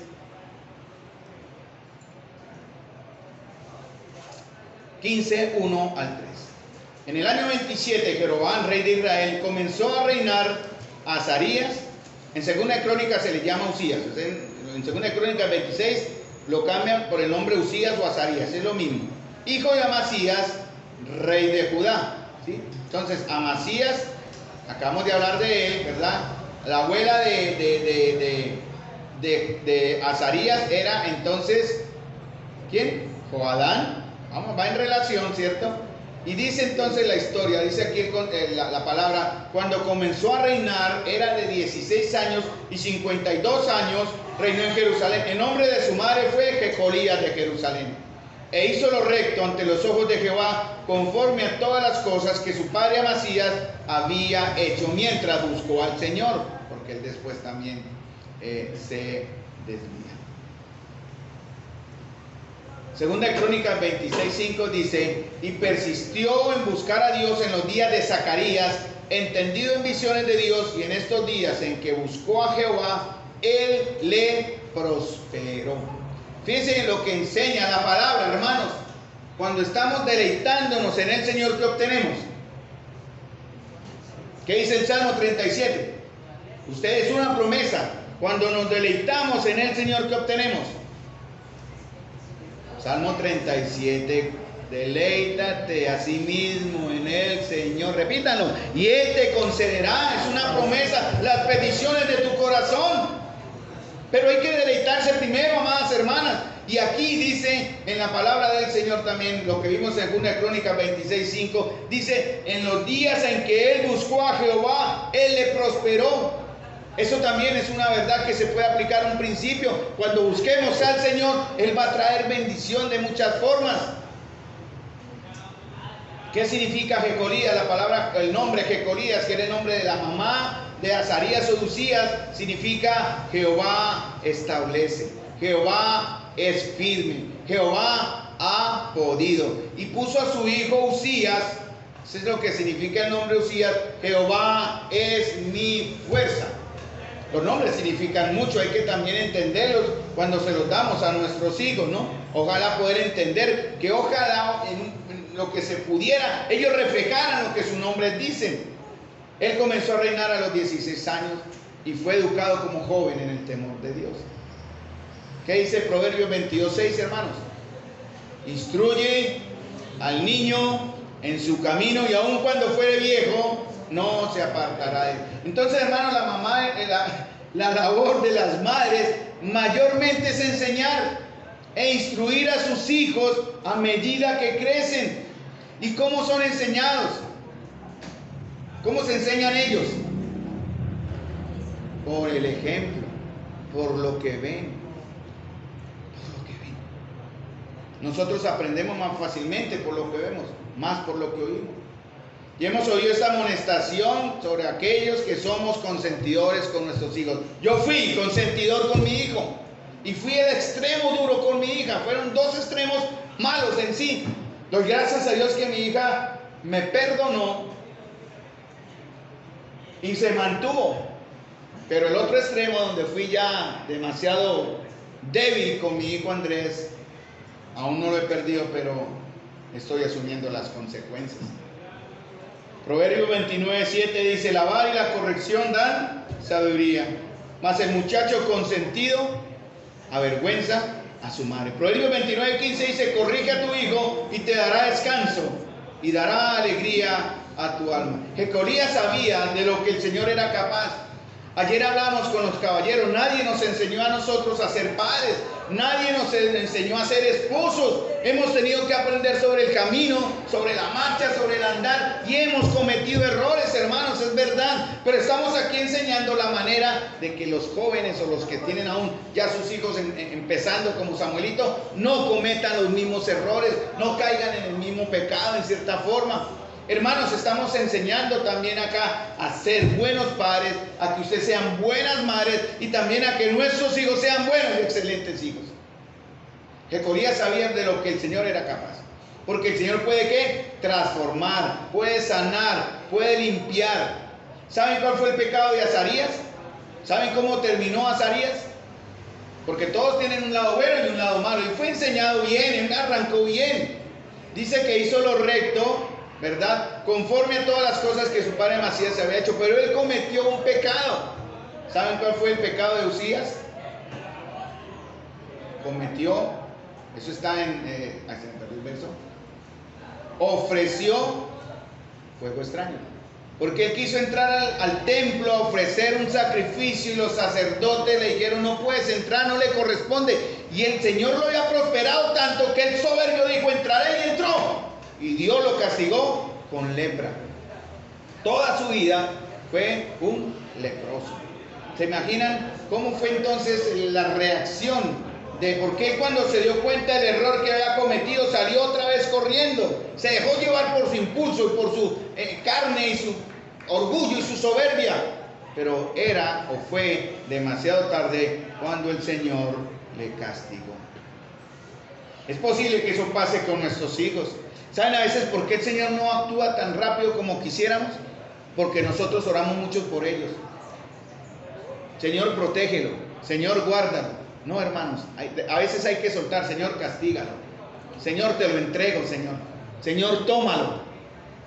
15, 1 al 3. En el año 27, Jeroboam, rey de Israel, comenzó a reinar a Azarías. En 2 de Crónicas se le llama Usías. En 2 de Crónicas 26 lo cambian por el nombre Usías o Azarías, es lo mismo. Hijo de Amasías, rey de Judá. ¿Sí? Entonces, Amasías, acabamos de hablar de él, ¿verdad? La abuela de Azarías era entonces, ¿quién? Joadán. Vamos, va en relación, ¿cierto? Y dice entonces la historia, dice aquí la palabra, cuando comenzó a reinar era de 16 años y 52 años, reinó en Jerusalén. El nombre de su madre fue Jecolías de Jerusalén. E hizo lo recto ante los ojos de Jehová, conforme a todas las cosas que su padre Amasías había hecho, mientras buscó al Señor, porque él después también se desvía. Segunda de Crónicas 26:5 dice, y persistió en buscar a Dios en los días de Zacarías, entendido en visiones de Dios, y en estos días en que buscó a Jehová, él le prosperó. Fíjense en lo que enseña la palabra, hermanos. Cuando estamos deleitándonos en el Señor, ¿qué obtenemos? ¿Qué dice el Salmo 37? Usted es una promesa. Cuando nos deleitamos en el Señor, ¿qué obtenemos? Salmo 37, deleítate a sí mismo en el Señor. Repítanlo. Y Él te concederá, es una promesa, las peticiones de tu corazón. Pero hay que deleitarse primero, amadas hermanas. Y aquí dice en la palabra del Señor también, lo que vimos en 2 Crónicas 26:5, dice, en los días en que Él buscó a Jehová, Él le prosperó. Eso también es una verdad que se puede aplicar a un principio. Cuando busquemos al Señor, Él va a traer bendición de muchas formas. ¿Qué significa Jecolías? La palabra, el nombre Jecolías, que era el nombre de la mamá de Azarías o Usías, significa Jehová establece. Jehová es firme. Jehová ha podido. Y puso a su hijo Usías. Eso es lo que significa el nombre Usías. Jehová es mi fuerza. Los nombres significan mucho, hay que también entenderlos cuando se los damos a nuestros hijos, ¿no? Ojalá poder entender que ojalá en lo que se pudiera, ellos reflejaran lo que sus nombres dicen. Él comenzó a reinar a los 16 años y fue educado como joven en el temor de Dios. ¿Qué dice Proverbios 22:6, hermanos? Instruye al niño en su camino y aun cuando fuere viejo, no se apartará de él. Entonces, hermanos, la mamá, la labor de las madres mayormente es enseñar. e instruir a sus hijos a medida que crecen. ¿Y cómo son enseñados? ¿Cómo se enseñan ellos? Por el ejemplo, por lo que ven. Por lo que ven. Nosotros aprendemos más fácilmente por lo que vemos, más por lo que oímos. Y hemos oído esta amonestación sobre aquellos que somos consentidores con nuestros hijos. Yo fui consentidor con mi hijo y fui el extremo duro con mi hija. Fueron dos extremos malos en sí. Doy gracias a Dios que mi hija me perdonó y se mantuvo. Pero el otro extremo, donde fui ya demasiado débil con mi hijo Andrés, aún no lo he perdido, pero estoy asumiendo las consecuencias. Proverbios 29:7 dice: la vara y la corrección dan sabiduría, mas el muchacho consentido avergüenza a su madre. Proverbios 29:15 dice: corrige a tu hijo y te dará descanso y dará alegría a tu alma. Jecolías sabía de lo que el Señor era capaz. Ayer hablamos con los caballeros, nadie nos enseñó a nosotros a ser padres, nadie nos enseñó a ser esposos. Hemos tenido que aprender sobre el camino, sobre la marcha, sobre el andar, y hemos cometido errores, hermanos, es verdad. Pero estamos aquí enseñando la manera de que los jóvenes o los que tienen aún ya sus hijos empezando como Samuelito, no cometan los mismos errores, no caigan en el mismo pecado en cierta forma. Hermanos, estamos enseñando también acá a ser buenos padres, a que ustedes sean buenas madres y también a que nuestros hijos sean buenos y excelentes hijos. Jecolías sabía de lo que el Señor era capaz, porque el Señor puede ¿qué? Transformar, puede sanar, puede limpiar. ¿Saben cuál fue el pecado de Azarías? ¿Saben cómo terminó Azarías? Porque todos tienen un lado bueno y un lado malo, y fue enseñado bien, él arrancó bien. Dice que hizo lo recto, ¿verdad? Conforme a todas las cosas que su padre Amasías se había hecho, pero él cometió un pecado. ¿Saben cuál fue el pecado de Usías? Cometió, eso está en, se me perdió el verso, ofreció fuego extraño, porque él quiso entrar al templo a ofrecer un sacrificio y los sacerdotes le dijeron: no puedes entrar, no le corresponde. Y el Señor lo había prosperado tanto que el soberbio dijo: entraré, y entró. Y Dios lo castigó con lepra. Toda su vida fue un leproso. ¿Se imaginan cómo fue entonces la reacción de por qué cuando se dio cuenta del error que había cometido salió otra vez corriendo? Se dejó llevar por su impulso y por su carne y su orgullo y su soberbia. Pero era o fue demasiado tarde cuando el Señor le castigó. Es posible que eso pase con nuestros hijos. ¿Saben a veces por qué el Señor no actúa tan rápido como quisiéramos? Porque nosotros oramos mucho por ellos. Señor, protégelo. Señor, guárdalo. No, hermanos, a veces hay que soltar. Señor, castígalo. Señor, te lo entrego, Señor. Señor, tómalo.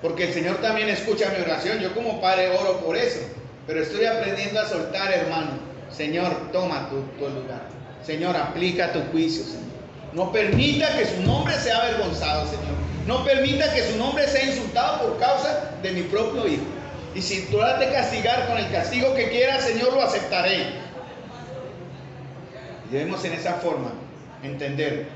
Porque el Señor también escucha mi oración. Yo como padre oro por eso. Pero estoy aprendiendo a soltar, hermano. Señor, toma tu lugar. Señor, aplica tu juicio, Señor. No permita que su nombre sea avergonzado, Señor. No permita que su nombre sea insultado por causa de mi propio hijo. Y si tú has de castigar con el castigo que quieras, Señor, lo aceptaré. Y debemos en esa forma entender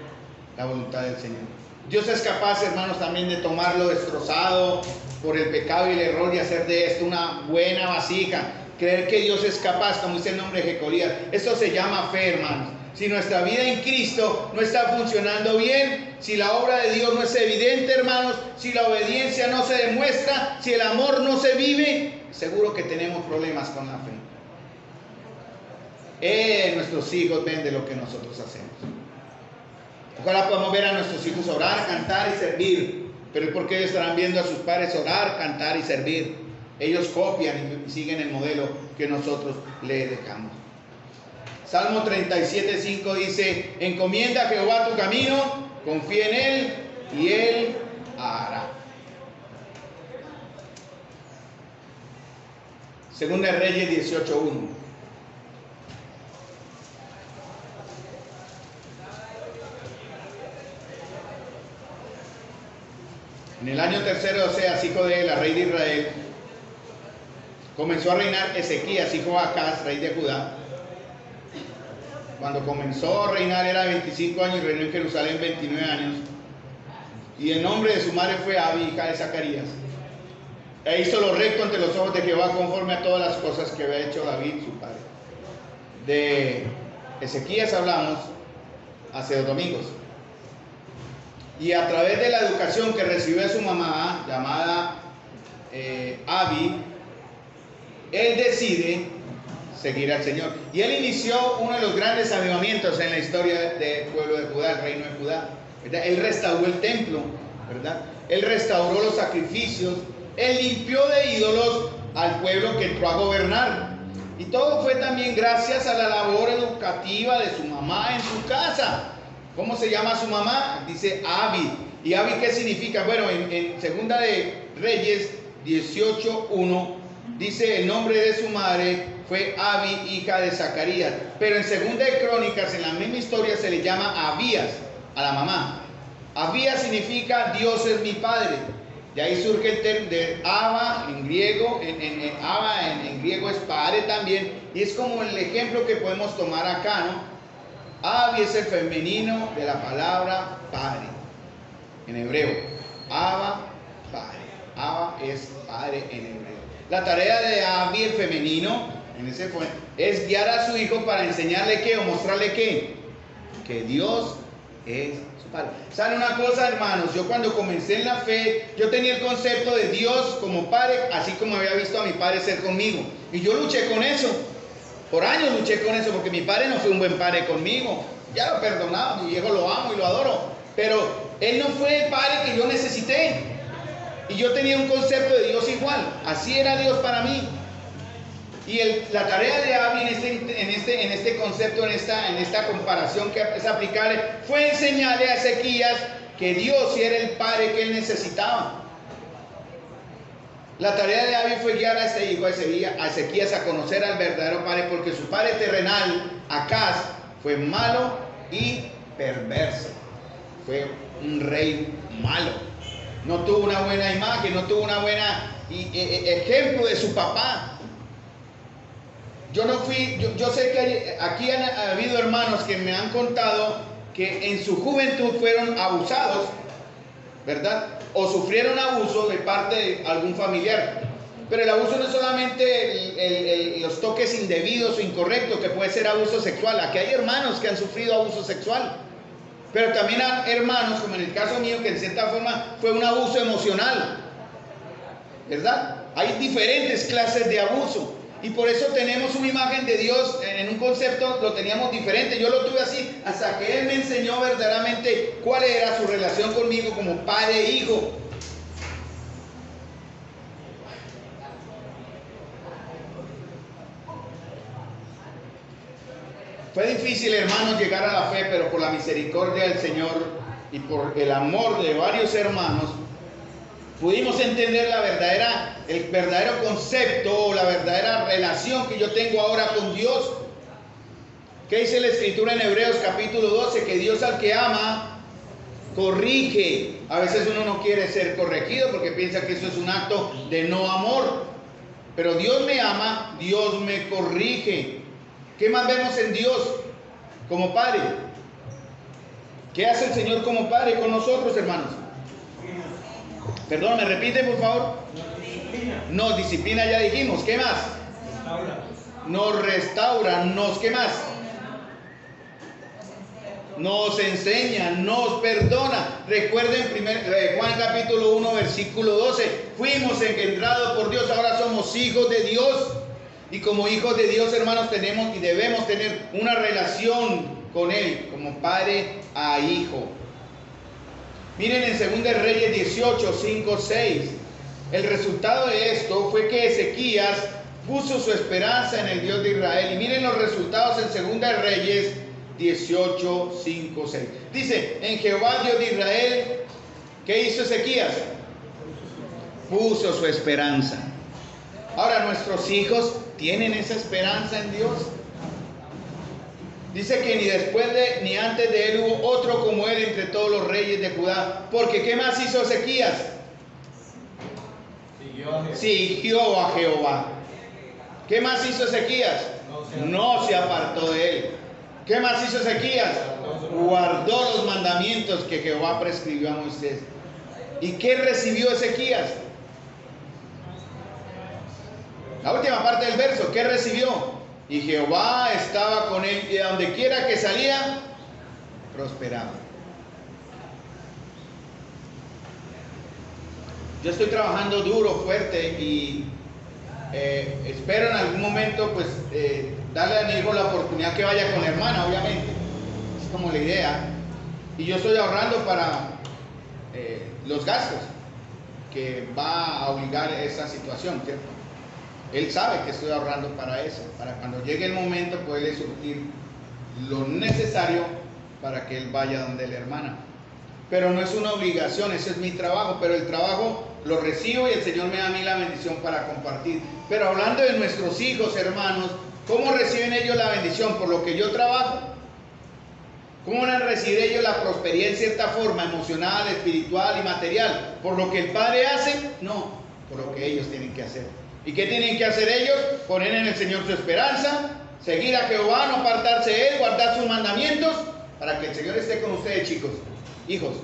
la voluntad del Señor. Dios es capaz, hermanos, también de tomarlo destrozado por el pecado y el error y hacer de esto una buena vasija. Creer que Dios es capaz, como dice el nombre de Jecolías. Eso se llama fe, hermanos. Si nuestra vida en Cristo no está funcionando bien, si la obra de Dios no es evidente, hermanos, si la obediencia no se demuestra, si el amor no se vive, seguro que tenemos problemas con la fe. Nuestros hijos ven de lo que nosotros hacemos. Ojalá podamos ver a nuestros hijos orar, cantar y servir. Pero es porque ellos estarán viendo a sus padres orar, cantar y servir. Ellos copian y siguen el modelo que nosotros le dejamos. Salmo 37:5 dice: encomienda a Jehová tu camino, confía en Él y Él hará. Segunda de Reyes 18:1. En el año tercero de Oseas, hijo de Ela, rey de Israel, comenzó a reinar Ezequías, hijo de Acaz, rey de Judá. Cuando comenzó a reinar era 25 años y reinó en Jerusalén 29 años. Y el nombre de su madre fue Abi, hija de Zacarías. E hizo lo recto ante los ojos de Jehová conforme a todas las cosas que había hecho David, su padre. De Ezequías hablamos hace 2 domingos. Y a través de la educación que recibió de su mamá, llamada Abi, él decide seguir al Señor. Y él inició uno de los grandes avivamientos en la historia del pueblo de Judá, el reino de Judá, ¿verdad? Él restauró el templo, ¿verdad? Él restauró los sacrificios, él limpió de ídolos al pueblo que entró a gobernar. Y todo fue también gracias a la labor educativa de su mamá en su casa. ¿Cómo se llama su mamá? Dice Abi. ¿Y Abi qué significa? Bueno, en Segunda de Reyes 18:1 dice el nombre de su madre fue Abi, hija de Zacarías. Pero en Segunda de Crónicas, en la misma historia, se le llama Abías a la mamá. Abías significa Dios es mi padre. De ahí surge el término de Abba en griego. Abba en griego es padre también. Y es como el ejemplo que podemos tomar acá, ¿no? Abi es el femenino de la palabra padre en hebreo. Abba, padre. Abba es padre en hebreo. La tarea de Abi, el femenino, es guiar a su hijo para enseñarle qué o mostrarle qué. Que Dios es su padre. ¿Saben una cosa, hermanos? Yo cuando comencé en la fe, yo tenía el concepto de Dios como padre, así como había visto a mi padre ser conmigo. Y yo luché con eso. Por años luché con eso, porque mi padre no fue un buen padre conmigo. Ya lo perdonaba, mi viejo lo amo y lo adoro. Pero él no fue el padre que yo necesité. Y yo tenía un concepto de Dios igual. Así era Dios para mí. Y la tarea de Abi en este concepto, en esta comparación que es aplicable, fue enseñarle a Ezequías que Dios sí era el padre que él necesitaba. La tarea de Abi fue guiar a este hijo, a Ezequías, a conocer al verdadero padre, porque su padre terrenal, Acaz, fue malo y perverso. Fue un rey malo. No tuvo una buena imagen, no tuvo una buena ejemplo de su papá. Yo sé que aquí han habido hermanos que me han contado que en su juventud fueron abusados, ¿verdad? O sufrieron abuso de parte de algún familiar. Pero el abuso no es solamente los toques indebidos o incorrectos, que puede ser abuso sexual. Aquí hay hermanos que han sufrido abuso sexual. Pero también hay hermanos, como en el caso mío, que en cierta forma fue un abuso emocional, ¿verdad? Hay diferentes clases de abuso. Y por eso tenemos una imagen de Dios, en un concepto lo teníamos diferente. Yo lo tuve así hasta que Él me enseñó verdaderamente cuál era su relación conmigo como padre e hijo. Fue difícil, hermanos, llegar a la fe, pero por la misericordia del Señor y por el amor de varios hermanos, pudimos entender el verdadero concepto o la verdadera relación que yo tengo ahora con Dios. ¿Qué dice la Escritura en Hebreos capítulo 12? Que Dios al que ama, corrige. A veces uno no quiere ser corregido porque piensa que eso es un acto de no amor. Pero Dios me ama, Dios me corrige. ¿Qué más vemos en Dios como Padre? ¿Qué hace el Señor como Padre con nosotros, hermanos? Perdón, ¿me repite, por favor? Nos disciplina, ya dijimos. ¿Qué más? Nos restaura. ¿Qué más? Nos enseña, nos perdona. Recuerden Juan capítulo 1, versículo 12. Fuimos engendrados por Dios, ahora somos hijos de Dios. Y como hijos de Dios, hermanos, tenemos y debemos tener una relación con Él, como padre a hijo. Miren en 2 Reyes 18, 5, 6. El resultado de esto fue que Ezequías puso su esperanza en el Dios de Israel. Y miren los resultados en 2 Reyes 18, 5, 6. Dice, en Jehová Dios de Israel, ¿qué hizo Ezequías? Puso su esperanza. Ahora, nuestros hijos tienen esa esperanza en Dios. Dice que ni después ni antes de él hubo otro como él entre todos los reyes de Judá. Porque ¿qué más hizo Ezequías? Siguió a Jehová. ¿Qué más hizo Ezequías? No se apartó de él. ¿Qué más hizo Ezequías? Guardó los mandamientos que Jehová prescribió a Moisés. ¿Y qué recibió Ezequías? La última parte del verso, ¿qué recibió? Y Jehová estaba con él, y a donde quiera que salía, prosperaba. Yo estoy trabajando duro, fuerte, y espero en algún momento pues darle a mi hijo la oportunidad que vaya con la hermana, obviamente. Es como la idea. Y yo estoy ahorrando para los gastos que va a obligar esa situación, ¿cierto? Él sabe que estoy ahorrando para eso, para cuando llegue el momento poderle surtir lo necesario para que él vaya donde la hermana. Pero no es una obligación, ese es mi trabajo, pero el trabajo lo recibo y el Señor me da a mí la bendición para compartir. Pero hablando de nuestros hijos, hermanos, ¿cómo reciben ellos la bendición? ¿Por lo que yo trabajo? ¿Cómo van a recibir ellos la prosperidad en cierta forma, emocional, espiritual y material? ¿Por lo que el Padre hace? No, por lo que ellos tienen que hacer. ¿Y qué tienen que hacer ellos? Poner en el Señor su esperanza, seguir a Jehová, no apartarse de Él, guardar sus mandamientos, para que el Señor esté con ustedes, chicos, hijos.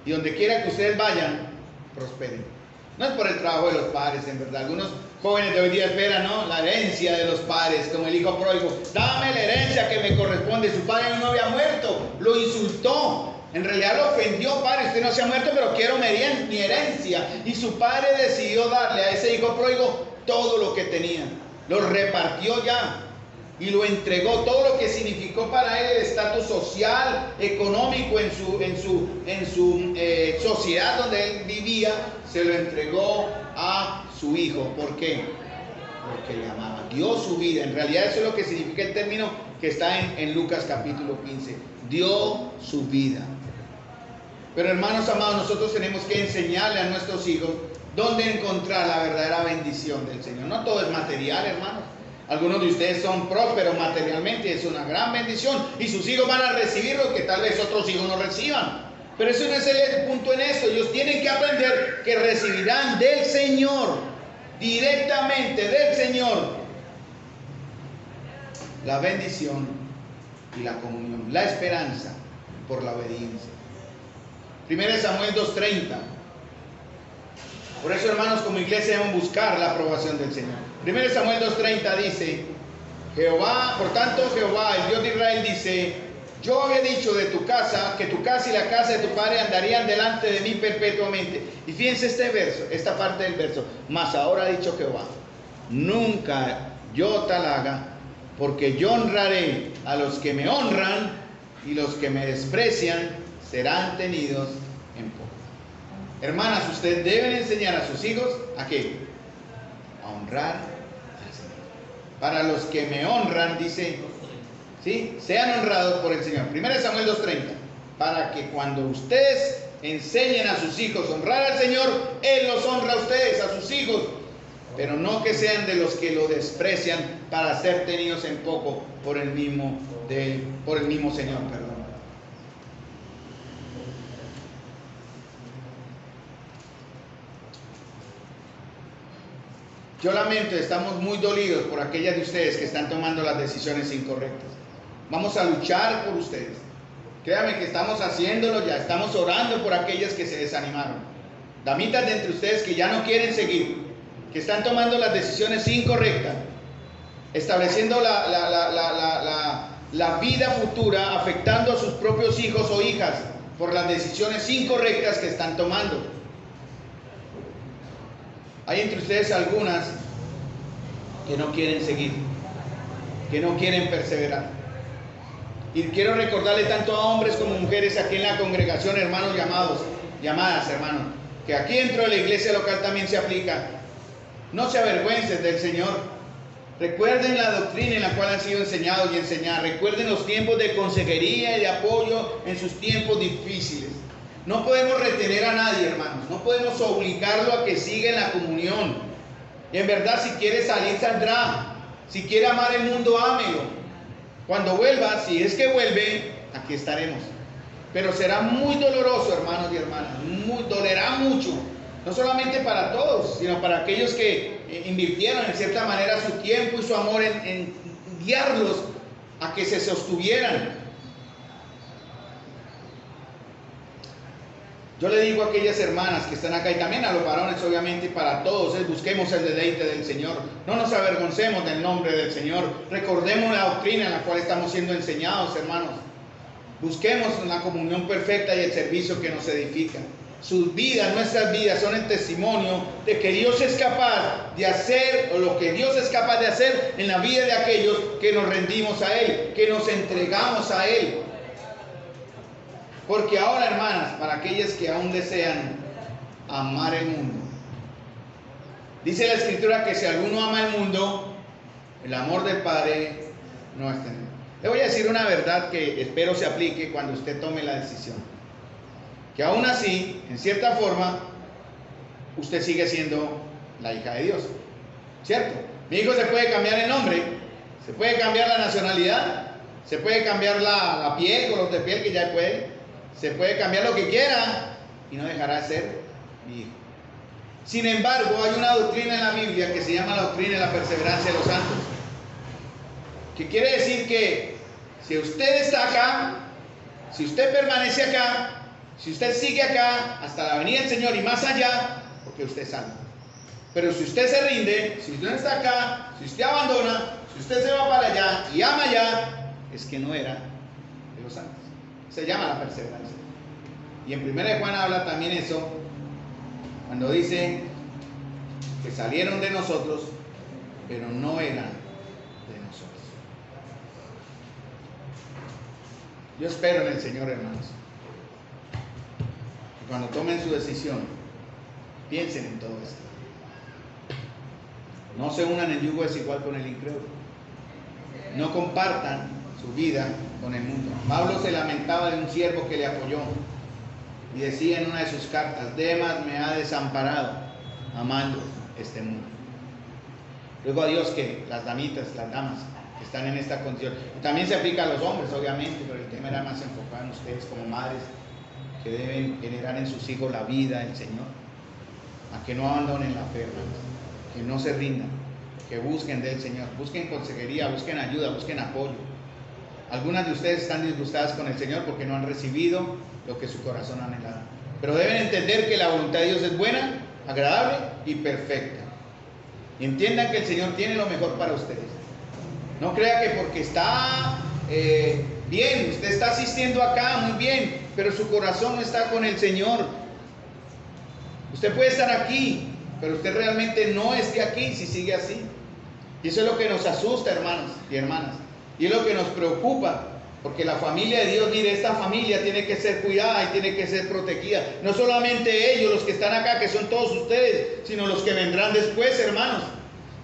Y donde quiera que ustedes vayan, prosperen. No es por el trabajo de los padres, en verdad. Algunos jóvenes de hoy día esperan, ¿no?, la herencia de los padres, como el hijo pródigo. Dame la herencia que me corresponde. Su padre no había muerto, lo insultó. En realidad lo ofendió: padre, usted no se ha muerto, pero quiero mi herencia. Y su padre decidió darle a ese hijo pródigo todo lo que tenía. Lo repartió ya y lo entregó. Todo lo que significó para él el estatus social, económico en su sociedad donde él vivía, se lo entregó a su hijo. ¿Por qué? Porque le amaba. Dio su vida. En realidad eso es lo que significa el término que está en Lucas capítulo 15. Dio su vida. Pero hermanos amados, nosotros tenemos que enseñarle a nuestros hijos dónde encontrar la verdadera bendición del Señor. No todo es material, hermanos. Algunos de ustedes son prósperos materialmente y es una gran bendición. Y sus hijos van a recibir lo que tal vez otros hijos no reciban. Pero eso no es el punto en esto. Ellos tienen que aprender que recibirán del Señor, directamente del Señor, la bendición y la comunión, la esperanza por la obediencia. 1 Samuel 2:30. Por eso, hermanos, como iglesia debemos buscar la aprobación del Señor. 1 Samuel 2:30 dice: Jehová, por tanto, Jehová, el Dios de Israel, dice: yo había dicho de tu casa, que tu casa y la casa de tu padre andarían delante de mí perpetuamente. Y fíjense este verso, esta parte del verso: mas ahora ha dicho Jehová, nunca yo tal haga, porque yo honraré a los que me honran, y los que me desprecian serán tenidos en poco. Hermanas, ustedes deben enseñar a sus hijos ¿a qué? A honrar al Señor. Para los que me honran, dice, ¿sí?, sean honrados por el Señor. 1 Samuel 2:30. Para que cuando ustedes enseñen a sus hijos a honrar al Señor, Él los honra a ustedes, a sus hijos. Pero no que sean de los que lo desprecian para ser tenidos en poco por el mismo Señor, perdón. Yo lamento, estamos muy dolidos por aquellas de ustedes que están tomando las decisiones incorrectas. Vamos a luchar por ustedes. Créanme que estamos haciéndolo ya, estamos orando por aquellas que se desanimaron. Damitas de entre ustedes que ya no quieren seguir, que están tomando las decisiones incorrectas, estableciendo la vida futura, afectando a sus propios hijos o hijas por las decisiones incorrectas que están tomando. Hay entre ustedes algunas que no quieren seguir, que no quieren perseverar. Y quiero recordarle tanto a hombres como mujeres aquí en la congregación, hermanos llamadas, hermanos, que aquí dentro de la iglesia local también se aplica. No se avergüencen del Señor. Recuerden la doctrina en la cual han sido enseñados y enseñadas. Recuerden los tiempos de consejería y de apoyo en sus tiempos difíciles. No podemos retener a nadie, hermanos. No podemos obligarlo a que siga en la comunión. Y en verdad, si quiere salir, saldrá. Si quiere amar el mundo, ámelo. Cuando vuelva, si es que vuelve, aquí estaremos. Pero será muy doloroso, hermanos y hermanas. Dolerá mucho. No solamente para todos, sino para aquellos que invirtieron en cierta manera su tiempo y su amor en guiarlos a que se sostuvieran. Yo le digo a aquellas hermanas que están acá y también a los varones, obviamente, y para todos, busquemos el deleite del Señor. No nos avergoncemos del nombre del Señor. Recordemos la doctrina en la cual estamos siendo enseñados, hermanos. Busquemos la comunión perfecta y el servicio que nos edifica. Sus vidas, nuestras vidas, son el testimonio de que Dios es capaz de hacer, o lo que Dios es capaz de hacer en la vida de aquellos que nos rendimos a Él, que nos entregamos a Él. Porque ahora, hermanas, para aquellas que aún desean amar el mundo, dice la Escritura que si alguno ama el mundo, el amor del Padre no está en él. Le voy a decir una verdad que espero se aplique cuando usted tome la decisión. Que aún así, en cierta forma, usted sigue siendo la hija de Dios. ¿Cierto? Mi hijo se puede cambiar el nombre, se puede cambiar la nacionalidad, se puede cambiar la piel, color de piel que ya puede. Se puede cambiar lo que quiera y no dejará de ser mi hijo. Sin embargo, hay una doctrina en la Biblia que se llama la doctrina de la perseverancia de los santos. Que quiere decir que si usted está acá, si usted permanece acá, si usted sigue acá hasta la venida del Señor y más allá, porque usted es salvo. Pero si usted se rinde, si usted no está acá, si usted abandona, si usted se va para allá y ama allá, es que no era de los santos. Se llama la perseverancia. Y en 1 Juan habla también eso, cuando dice que salieron de nosotros, pero no eran de nosotros. Yo espero en el Señor, hermanos, que cuando tomen su decisión, piensen en todo esto. No se unan en yugo desigual con el incrédulo. No compartan su vida con el mundo. Pablo se lamentaba de un siervo que le apoyó y decía en una de sus cartas: Demas me ha desamparado amando este mundo. Luego a Dios que las damitas, las damas que están en esta condición, también se aplica a los hombres obviamente, pero el tema era más enfocado en ustedes como madres que deben generar en sus hijos la vida del Señor, a que no abandonen la fe, hermanos, que no se rindan, que busquen del Señor, busquen consejería, busquen ayuda, busquen apoyo. Algunas de ustedes están disgustadas con el Señor porque no han recibido lo que su corazón anhelaba. Pero deben entender que la voluntad de Dios es buena, agradable y perfecta. Y entiendan que el Señor tiene lo mejor para ustedes. No crea que porque está bien, usted está asistiendo acá, muy bien, pero su corazón no está con el Señor. Usted puede estar aquí, pero usted realmente no es de aquí si sigue así. Y eso es lo que nos asusta, hermanos y hermanas. Y es lo que nos preocupa, porque la familia de Dios, mire, esta familia tiene que ser cuidada y tiene que ser protegida. No solamente ellos, los que están acá, que son todos ustedes, sino los que vendrán después, hermanos.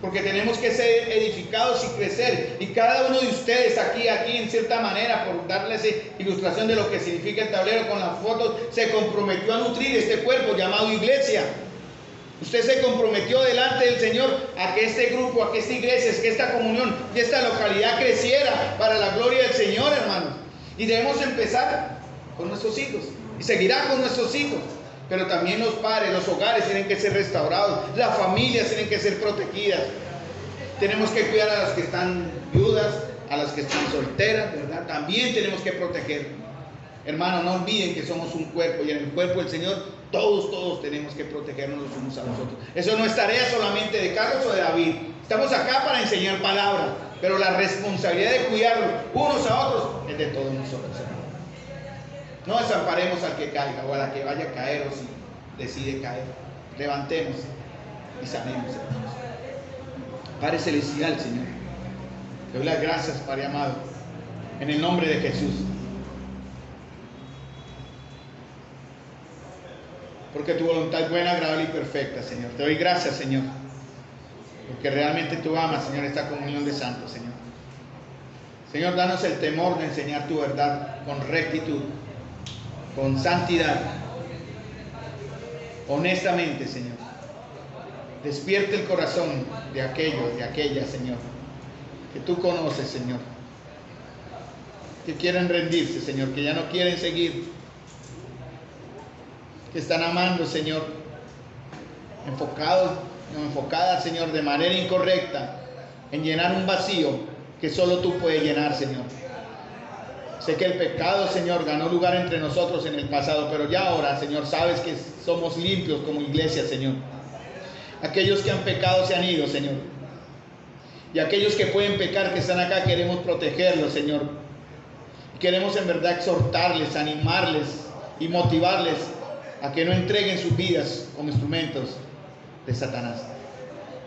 Porque tenemos que ser edificados y crecer. Y cada uno de ustedes aquí en cierta manera, por darles ilustración de lo que significa el tablero con las fotos, se comprometió a nutrir este cuerpo llamado iglesia. Usted se comprometió delante del Señor a que este grupo, a que esta iglesia, que esta comunión y esta localidad creciera para la gloria del Señor, hermanos. Y debemos empezar con nuestros hijos y seguirá con nuestros hijos. Pero también los padres, los hogares tienen que ser restaurados, las familias tienen que ser protegidas. Tenemos que cuidar a las que están viudas, a las que están solteras, ¿verdad? También tenemos que proteger. Hermanos, no olviden que somos un cuerpo y en el cuerpo del Señor todos tenemos que protegernos los unos a los otros. Eso no es tarea solamente de Carlos o de David. Estamos acá para enseñar palabra, pero la responsabilidad de cuidarlos unos a otros es de todos nosotros, hermanos. No desamparemos al que caiga o a la que vaya a caer o si decide caer. Levantemos y sanemos, hermanos. Padre celestial, Señor, te doy las gracias, Padre amado, en el nombre de Jesús. Porque tu voluntad es buena, agradable y perfecta, Señor. Te doy gracias, Señor, porque realmente tú amas, Señor, esta comunión de santos, Señor. Señor, danos el temor de enseñar tu verdad con rectitud, con santidad, honestamente, Señor. Despierte el corazón de aquellos, de aquella, Señor, que tú conoces, Señor, que quieren rendirse, Señor, que ya no quieren seguir, que están amando, Señor, enfocadas, Señor, de manera incorrecta, en llenar un vacío que solo tú puedes llenar, Señor. Sé que el pecado, Señor, ganó lugar entre nosotros en el pasado, pero ya ahora, Señor, sabes que somos limpios como iglesia, Señor. Aquellos que han pecado se han ido, Señor. Y aquellos que pueden pecar, que están acá, queremos protegerlos, Señor. Queremos en verdad exhortarles, animarles y motivarles a que no entreguen sus vidas como instrumentos de Satanás.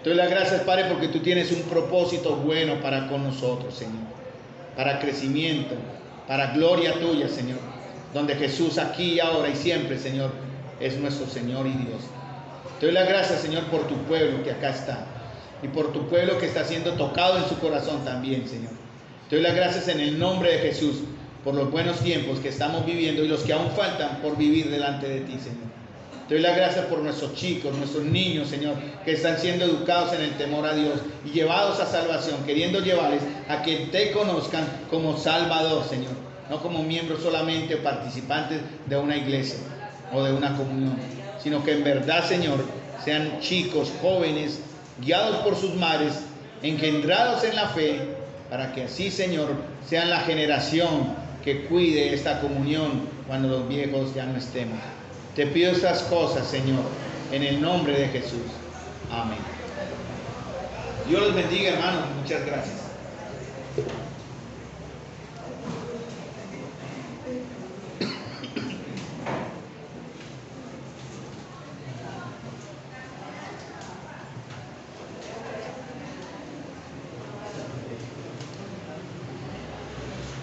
Te doy las gracias, Padre, porque tú tienes un propósito bueno para con nosotros, Señor. Para crecimiento, para gloria tuya, Señor. Donde Jesús aquí, ahora y siempre, Señor, es nuestro Señor y Dios. Te doy las gracias, Señor, por tu pueblo que acá está. Y por tu pueblo que está siendo tocado en su corazón también, Señor. Te doy las gracias en el nombre de Jesús por los buenos tiempos que estamos viviendo y los que aún faltan por vivir delante de ti, Señor. Te doy las gracias por nuestros chicos, nuestros niños, Señor, que están siendo educados en el temor a Dios y llevados a salvación, queriendo llevarles a que te conozcan como Salvador, Señor. No como miembros solamente o participantes de una iglesia o de una comunión, sino que en verdad, Señor, sean chicos, jóvenes, guiados por sus madres, engendrados en la fe, para que así, Señor, sean la generación que cuide esta comunión cuando los viejos ya no estemos. Te pido estas cosas, Señor, en el nombre de Jesús. Amén. Dios los bendiga, hermanos. Muchas gracias.